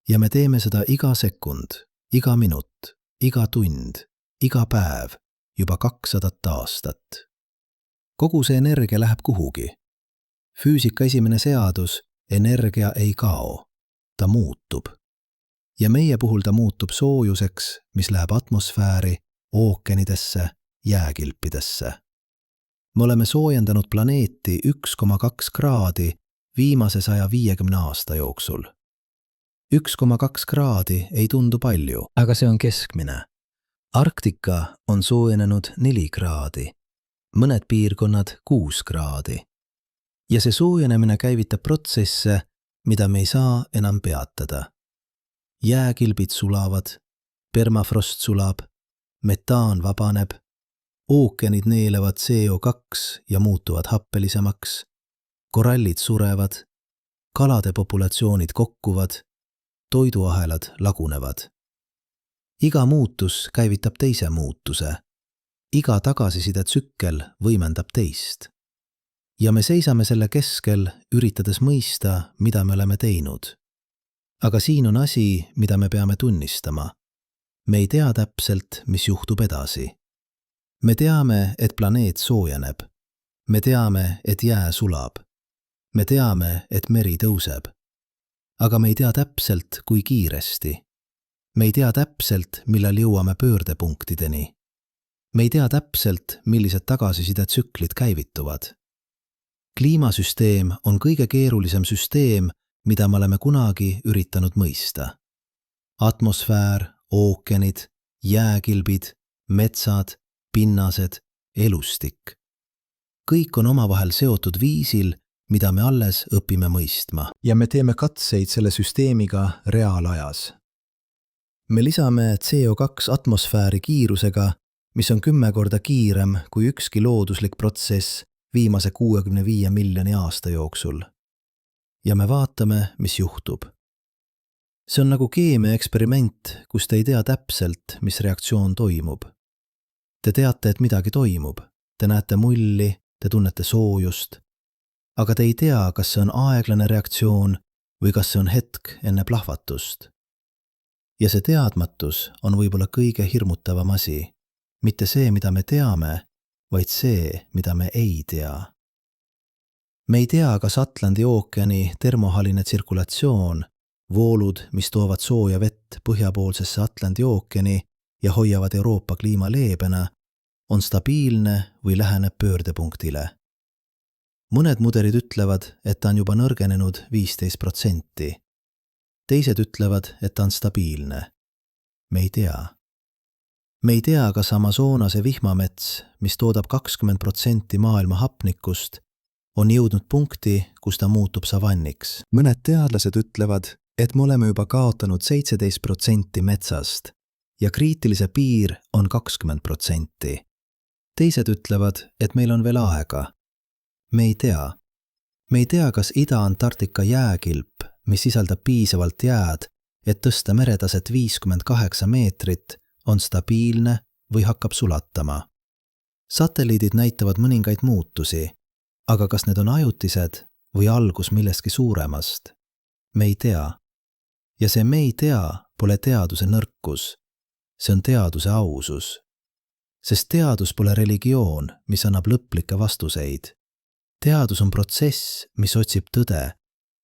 Ja me teeme seda iga sekund, iga minut, iga tund, iga päev, juba 200 aastat. Kogu see energia läheb kuhugi. Füüsika esimene seadus, energia ei kao. Ta muutub. Ja meie puhul ta muutub soojuseks, mis läheb atmosfääri, ookeanidesse, jääkilpidesse. Me oleme soojendanud planeeti 1,2 kraadi viimase 150 aasta jooksul. 1,2 kraadi ei tundu palju, aga see on keskmine. Arktika on soojenenud 4 kraadi, mõned piirkonnad 6 kraadi. Ja see soojenemine käivitab protsesse, mida me ei saa enam peatada. Jääkilbid sulavad, permafrost sulab, metaan vabaneb, ookeanid neelevad CO2 ja muutuvad happelisemaks, korallid surevad, kalade populatsioonid kokkuvad, toiduahelad lagunevad. Iga muutus käivitab teise muutuse. Iga tagasisidetsükkel võimendab teist. Ja me seisame selle keskel, üritades mõista, mida me oleme teinud. Aga siin on asi, mida me peame tunnistama. Me ei tea täpselt, mis juhtub edasi. Me teame, et planeet soojeneb. Me teame, et jää sulab. Me teame, et meri tõuseb. Aga me ei tea täpselt, kui kiiresti. Me ei tea täpselt, millal jõuame pöördepunktideni. Me ei tea täpselt, millised tagasisidetsüklid käivituvad. Kliimasüsteem on kõige keerulisem süsteem, mida me oleme kunagi üritanud mõista. Atmosfäär, ookeanid, jääkilbid, metsad, pinnased, elustik. Kõik on omavahel seotud viisil, mida me alles õpime mõistma. Ja me teeme katseid selle süsteemiga reaalajas. Me lisame CO2 atmosfääri kiirusega, mis on 10 korda kiirem kui ükski looduslik protsess viimase 65 miljoni aasta jooksul. Ja me vaatame, mis juhtub. See on nagu keemiaeksperiment, kus te ei tea täpselt, mis reaktsioon toimub. Te teate, et midagi toimub. Te näete mulli, te tunnete soojust. Aga te ei tea, kas see on aeglane reaktsioon või kas see on hetk enne plahvatust. Ja see teadmatus on võib-olla kõige hirmutavam asi. Mitte see, mida me teame, vaid see, mida me ei tea. Me ei tea, kas Atlandi ookeani termohaline tsirkulatsioon, voolud, mis toovad sooja vett põhjapoolsesse Atlandi ookeani ja hoiavad Euroopa kliima leebena, on stabiilne või läheneb pöördepunktile. Mõned mudelid ütlevad, et ta on juba nõrgenenud 15%. Teised ütlevad, et ta on stabiilne. Me ei tea. Me ei tea, kas Amazonase vihmamets, mis toodab 20% maailma hapnikust, on jõudnud punkti, kus ta muutub savanniks. Mõned teadlased ütlevad, et me oleme juba kaotanud 17% metsast ja kriitilise piir on 20%. Teised ütlevad, et meil on veel aega. Me ei tea. Me ei tea, kas Ida-Antarktika jääkilp, mis sisaldab piisavalt jääd, et tõsta meretaset 58 meetrit, on stabiilne või hakkab sulatama. Satelliidid näitavad mõningaid muutusi, aga kas need on ajutised või algus millestki suuremast? Me ei tea. Ja see me ei tea pole teaduse nõrkus. See on teaduse ausus. Sest teadus pole religioon, mis annab lõplikke vastuseid. Teadus on protsess, mis otsib tõde,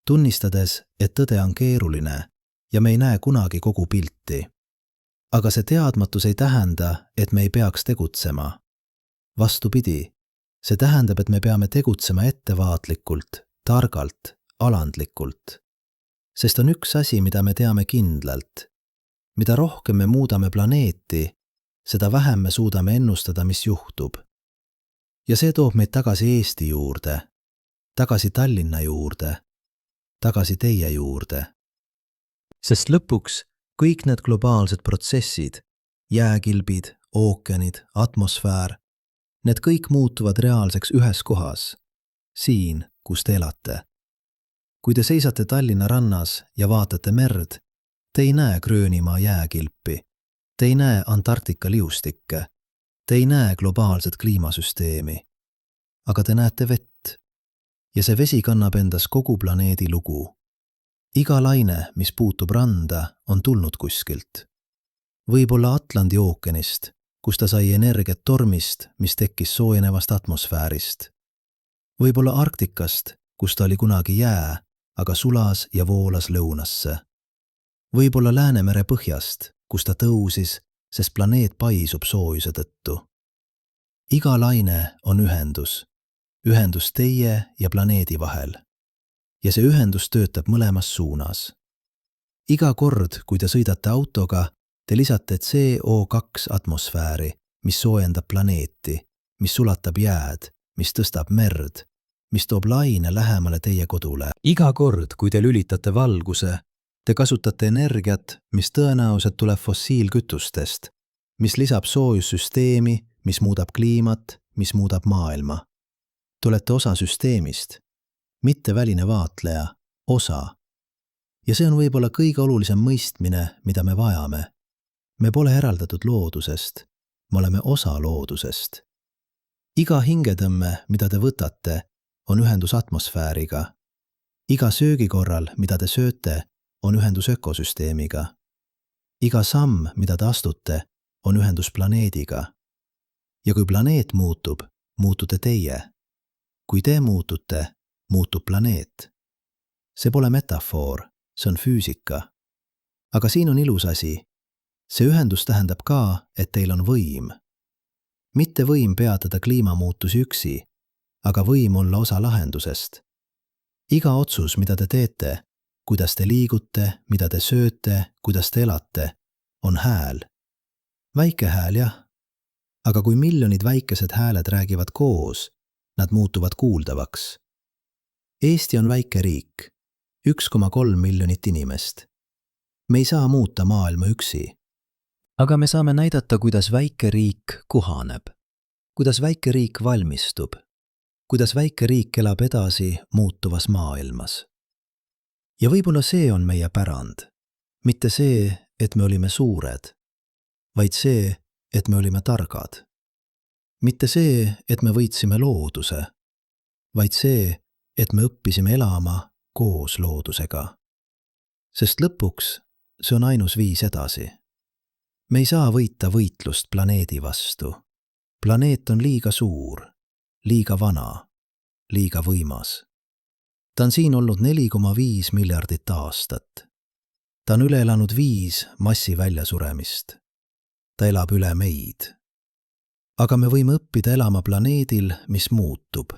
tunnistades, et tõde on keeruline ja me ei näe kunagi kogu pilti. Aga see teadmatus ei tähenda, et me ei peaks tegutsema. Vastupidi, see tähendab, et me peame tegutsema ettevaatlikult, targalt, alandlikult. Sest on üks asi, mida me teame kindlalt. Mida rohkem me muudame planeeti, seda vähem me suudame ennustada, mis juhtub. Ja see toob meid tagasi Eesti juurde, tagasi Tallinna juurde, tagasi teie juurde. Sest lõpuks kõik need globaalsed protsessid, jääkilbid, ookeanid, atmosfäär, need kõik muutuvad reaalseks ühes kohas, siin, kus te elate. Kui te seisate Tallinna rannas ja vaatate merd, te ei näe Gröönimaa jääkilpi, te ei näe Antarktika liustikke, te ei näe globaalset kliimasüsteemi, aga te näete vett ja see vesi kannab endas kogu planeedi lugu. Iga laine, mis puutub randa, on tulnud kuskilt. Võib-olla Atlandi ookeanist, kus ta sai energiat tormist, mis tekkis soojenevast atmosfäärist. Võib-olla Arktikast, kus ta oli kunagi jää, aga sulas ja voolas lõunasse. Võib-olla Läänemere põhjast, kus ta tõusis, sest planeet paisub soojuse tõttu. Iga laine on ühendus. Ühendus teie ja planeedi vahel. Ja see ühendus töötab mõlemas suunas. Iga kord, kui te sõidate autoga, te lisate CO2 atmosfääri, mis soojendab planeeti, mis sulatab jääd, mis tõstab merd, mis toob laine lähemale teie kodule. Iga kord, kui te lülitate valguse, te kasutate energiat, mis tõenäoliselt tuleb fossiilkütustest, mis lisab soojussüsteemi, mis muudab kliimat, mis muudab maailma. Te olete osa süsteemist. Mitte väline vaatleja, osa. Ja see on võib-olla kõige olulisem mõistmine, mida me vajame. Me pole eraldatud loodusest, me oleme osa loodusest. Iga hingetõmme, mida te võtate, on ühendus atmosfääriga. Iga söögi korral, mida te sööte, on ühendus ökosüsteemiga. Iga samm, mida te astute, on ühendus planeediga. Ja kui planeet muutub, muutute teie. kui te muutute, muutub planeet. See pole metafoor, see on füüsika. Aga siin on ilus asi. See ühendus tähendab ka, et teil on võim. Mitte võim peatada kliimamuutusi üksi, aga võim olla osa lahendusest. Iga otsus, mida te teete, kuidas te liigute, mida te sööte, kuidas te elate, on hääl. Väike hääl, jah. Aga kui miljonid väikesed hääled räägivad koos, nad muutuvad kuuldavaks. Eesti on väike riik, 1,3 miljonit inimest. Me ei saa muuta maailma üksi. Aga me saame näidata, kuidas väike riik kohaneb, kuidas väike riik valmistub, kuidas väike riik elab edasi muutuvas maailmas. Ja võib-olla see on meie pärand. Mitte see, et me olime suured, vaid see, et me olime targad. Mitte see, et me võitsime looduse, vaid see, et me õppisime elama koos loodusega. Sest lõpuks see on ainus viis edasi. Me ei saa võita võitlust planeedi vastu. Planeet on liiga suur, liiga vana, liiga võimas. Ta on siin olnud 4,5 miljardit aastat. Ta on üle elanud 5 massi väljasuremist. Ta elab üle meid. Aga me võime õppida elama planeedil, mis muutub.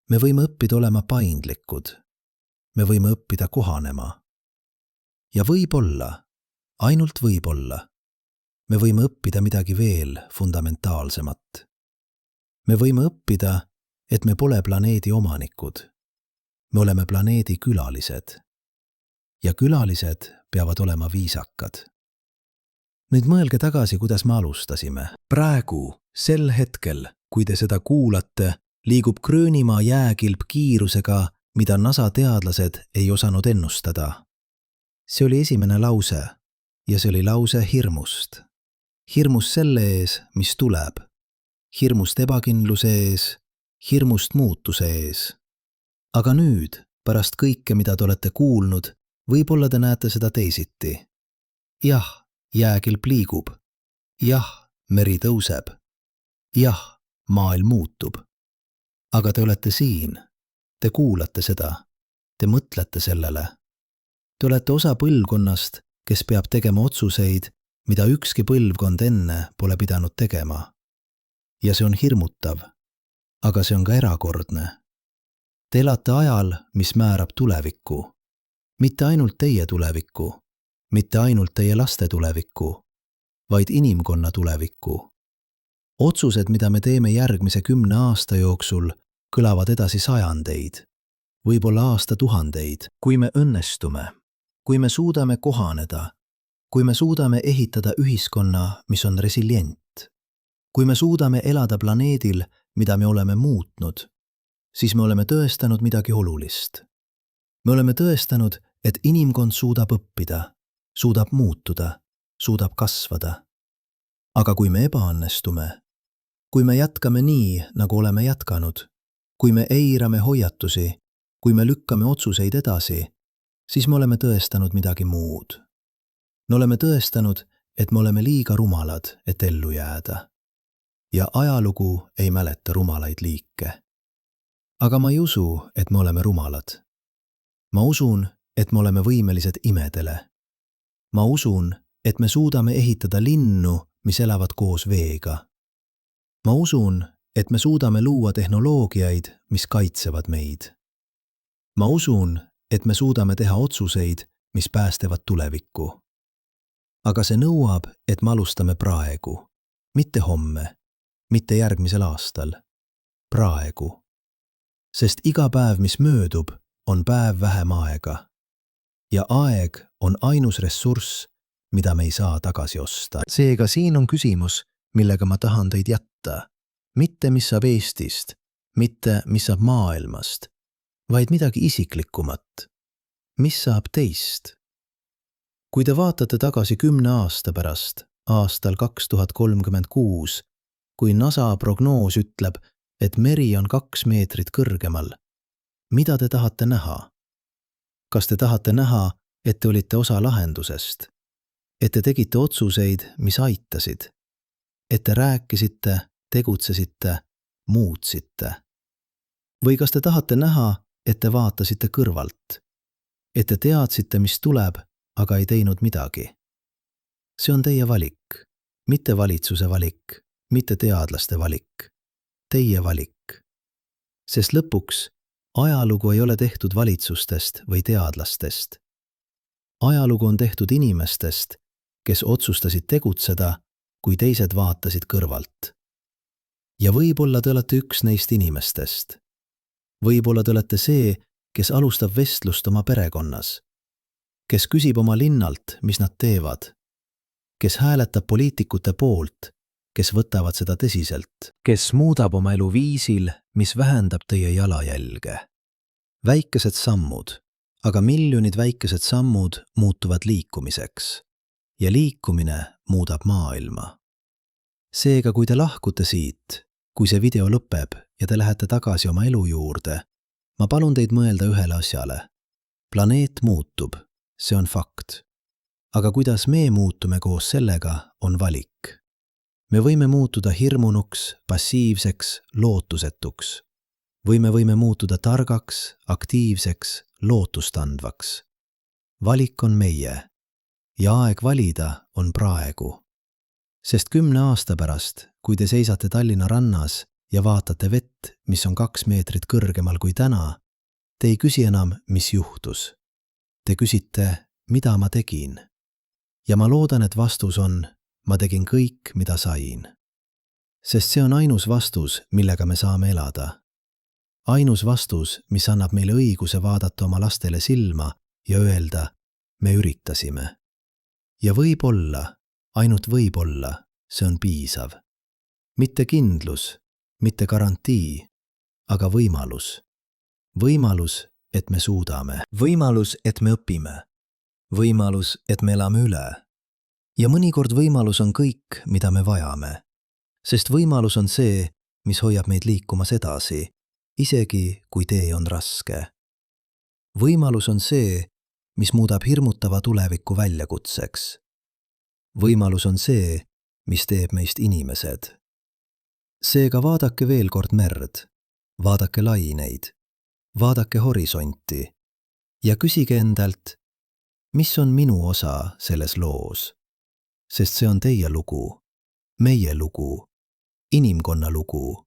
Me võime õppida olema paindlikud. Me võime õppida kohanema. Ja võib-olla, ainult võib-olla, me võime õppida midagi veel fundamentaalsemat. Me võime õppida, et me pole planeedi omanikud. Me oleme planeedi külalised. Ja külalised peavad olema viisakad. Nüüd mõelge tagasi, kuidas me alustasime. Praegu, sel hetkel, kui te seda kuulate, liigub Gröönimaa jääkilp kiirusega, mida NASA teadlased ei osanud ennustada. See oli esimene lause ja see oli lause hirmust. Hirmust selle ees, mis tuleb. Hirmust ebakindluse ees, hirmust muutuse ees. Aga nüüd, pärast kõike, mida te olete kuulnud, võib-olla te näete seda teisiti. Jah, jääkilp liigub. Jah, meri tõuseb. Jah, maailm muutub. Aga te olete siin. Te kuulate seda. Te mõtlete sellele. Te olete osa põlvkonnast, kes peab tegema otsuseid, mida ükski põlvkond enne pole pidanud tegema. Ja see on hirmutav, aga see on ka erakordne. Te elate ajal, mis määrab tulevikku. Mitte ainult teie tulevikku, mitte ainult teie laste tulevikku, vaid inimkonna tulevikku. Otsused, mida me teeme järgmise 10 aasta jooksul, kõlavad edasi sajandeid, võib-olla aastatuhandeid, kui me õnnestume. Kui me suudame kohaneda, kui me suudame ehitada ühiskonna, mis on resilient, kui me suudame elada planeedil, mida me oleme muutnud, siis me oleme tõestanud midagi olulist. Me oleme tõestanud, et inimkond suudab õppida, suudab muutuda, suudab kasvada. Aga kui me ebaõnnestume, kui me jätkame nii, nagu oleme jätkanud, kui me eirame hoiatusi, kui me lükkame otsuseid edasi, siis me oleme tõestanud midagi muud. Me oleme tõestanud, et me oleme liiga rumalad, et ellu jääda. Ja ajalugu ei mäleta rumalaid liike. Aga ma ei usu, et me oleme rumalad. Ma usun, et me oleme võimelised imedele. Ma usun, et me suudame ehitada linnu, mis elavad koos veega. Ma usun, et me suudame luua tehnoloogiaid, mis kaitsevad meid. Ma usun, et me suudame teha otsuseid, mis päästevad tulevikku. Aga see nõuab, et me alustame praegu, mitte homme, mitte järgmisel aastal. Praegu. Sest iga päev, mis möödub, on päev vähem aega. Ja aeg on ainus ressurss, mida me ei saa tagasi osta. Seega siin on küsimus, millega ma tahan teid jätta. Mitte mis saab Eestist, mitte mis saab maailmast, vaid midagi isiklikumat. Mis saab teist? Kui te vaatate tagasi 10 aasta pärast, aastal 2036, kui NASA prognoos ütleb, et meri on 2 meetrit kõrgemal, mida te tahate näha? Kas te tahate näha, et te olite osa lahendusest? Et te tegite otsuseid, mis aitasid? Et te rääkisite, tegutsesite, muutsite? Või kas te tahate näha, et te vaatasite kõrvalt? Et te teadsite, mis tuleb, aga ei teinud midagi? See on teie valik, mitte valitsuse valik, mitte teadlaste valik. Teie valik. Sest lõpuks ajalugu ei ole tehtud valitsustest või teadlastest. Ajalugu on tehtud inimestest, kes otsustasid tegutseda, kui teised vaatasid kõrvalt. Ja võib-olla te olete üks neist inimestest. Võib-olla te olete see, kes alustab vestlust oma perekonnas, kes küsib oma linnalt, mis nad teevad, kes hääletab poliitikute poolt, kes võtavad seda tõsiselt, kes muudab oma elu viisil, mis vähendab teie jalajälge. Väikesed sammud, aga miljonid väikesed sammud muutuvad liikumiseks ja liikumine muudab maailma. Seega, kui te lahkute siit, kui see video lõpeb ja te lähete tagasi oma elu juurde, ma palun teid mõelda ühele asjale. Planeet muutub, see on fakt. Aga kuidas me muutume koos sellega, on valik. Me võime muutuda hirmunuks, passiivseks, lootusetuks. Või me võime muutuda targaks, aktiivseks, lootustandvaks. Valik on meie ja aeg valida on praegu. Sest 10 aasta pärast, kui te seisate Tallinna rannas ja vaatate vett, mis on 2 meetrit kõrgemal kui täna, te ei küsi enam, mis juhtus. Te küsite, mida ma tegin. Ja ma loodan, et vastus on, ma tegin kõik, mida sain. Sest see on ainus vastus, millega me saame elada. Ainus vastus, mis annab meile õiguse vaadata oma lastele silma ja öelda, me üritasime. Ja võib-olla, ainult võib-olla, see on piisav. Mitte kindlus, mitte garantii, aga võimalus. Võimalus, et me suudame. Võimalus, et me õpime. Võimalus, et me elame üle. Ja mõnikord võimalus on kõik, mida me vajame. Sest võimalus on see, mis hoiab meid liikumas edasi, isegi kui tee on raske. Võimalus on see, mis muudab hirmutava tuleviku väljakutseks. Võimalus on see, mis teeb meist inimesed. Seega vaadake veel kord merd, vaadake laineid, vaadake horisonti ja küsige endalt, mis on minu osa selles loos? Sest see on teie lugu, meie lugu, inimkonna lugu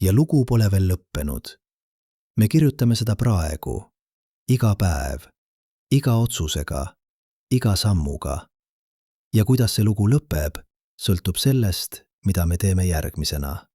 ja lugu pole veel lõppenud. Me kirjutame seda praegu, iga päev, iga otsusega, iga sammuga. Ja kuidas see lugu lõpeb, sõltub sellest, mida me teeme järgmisena.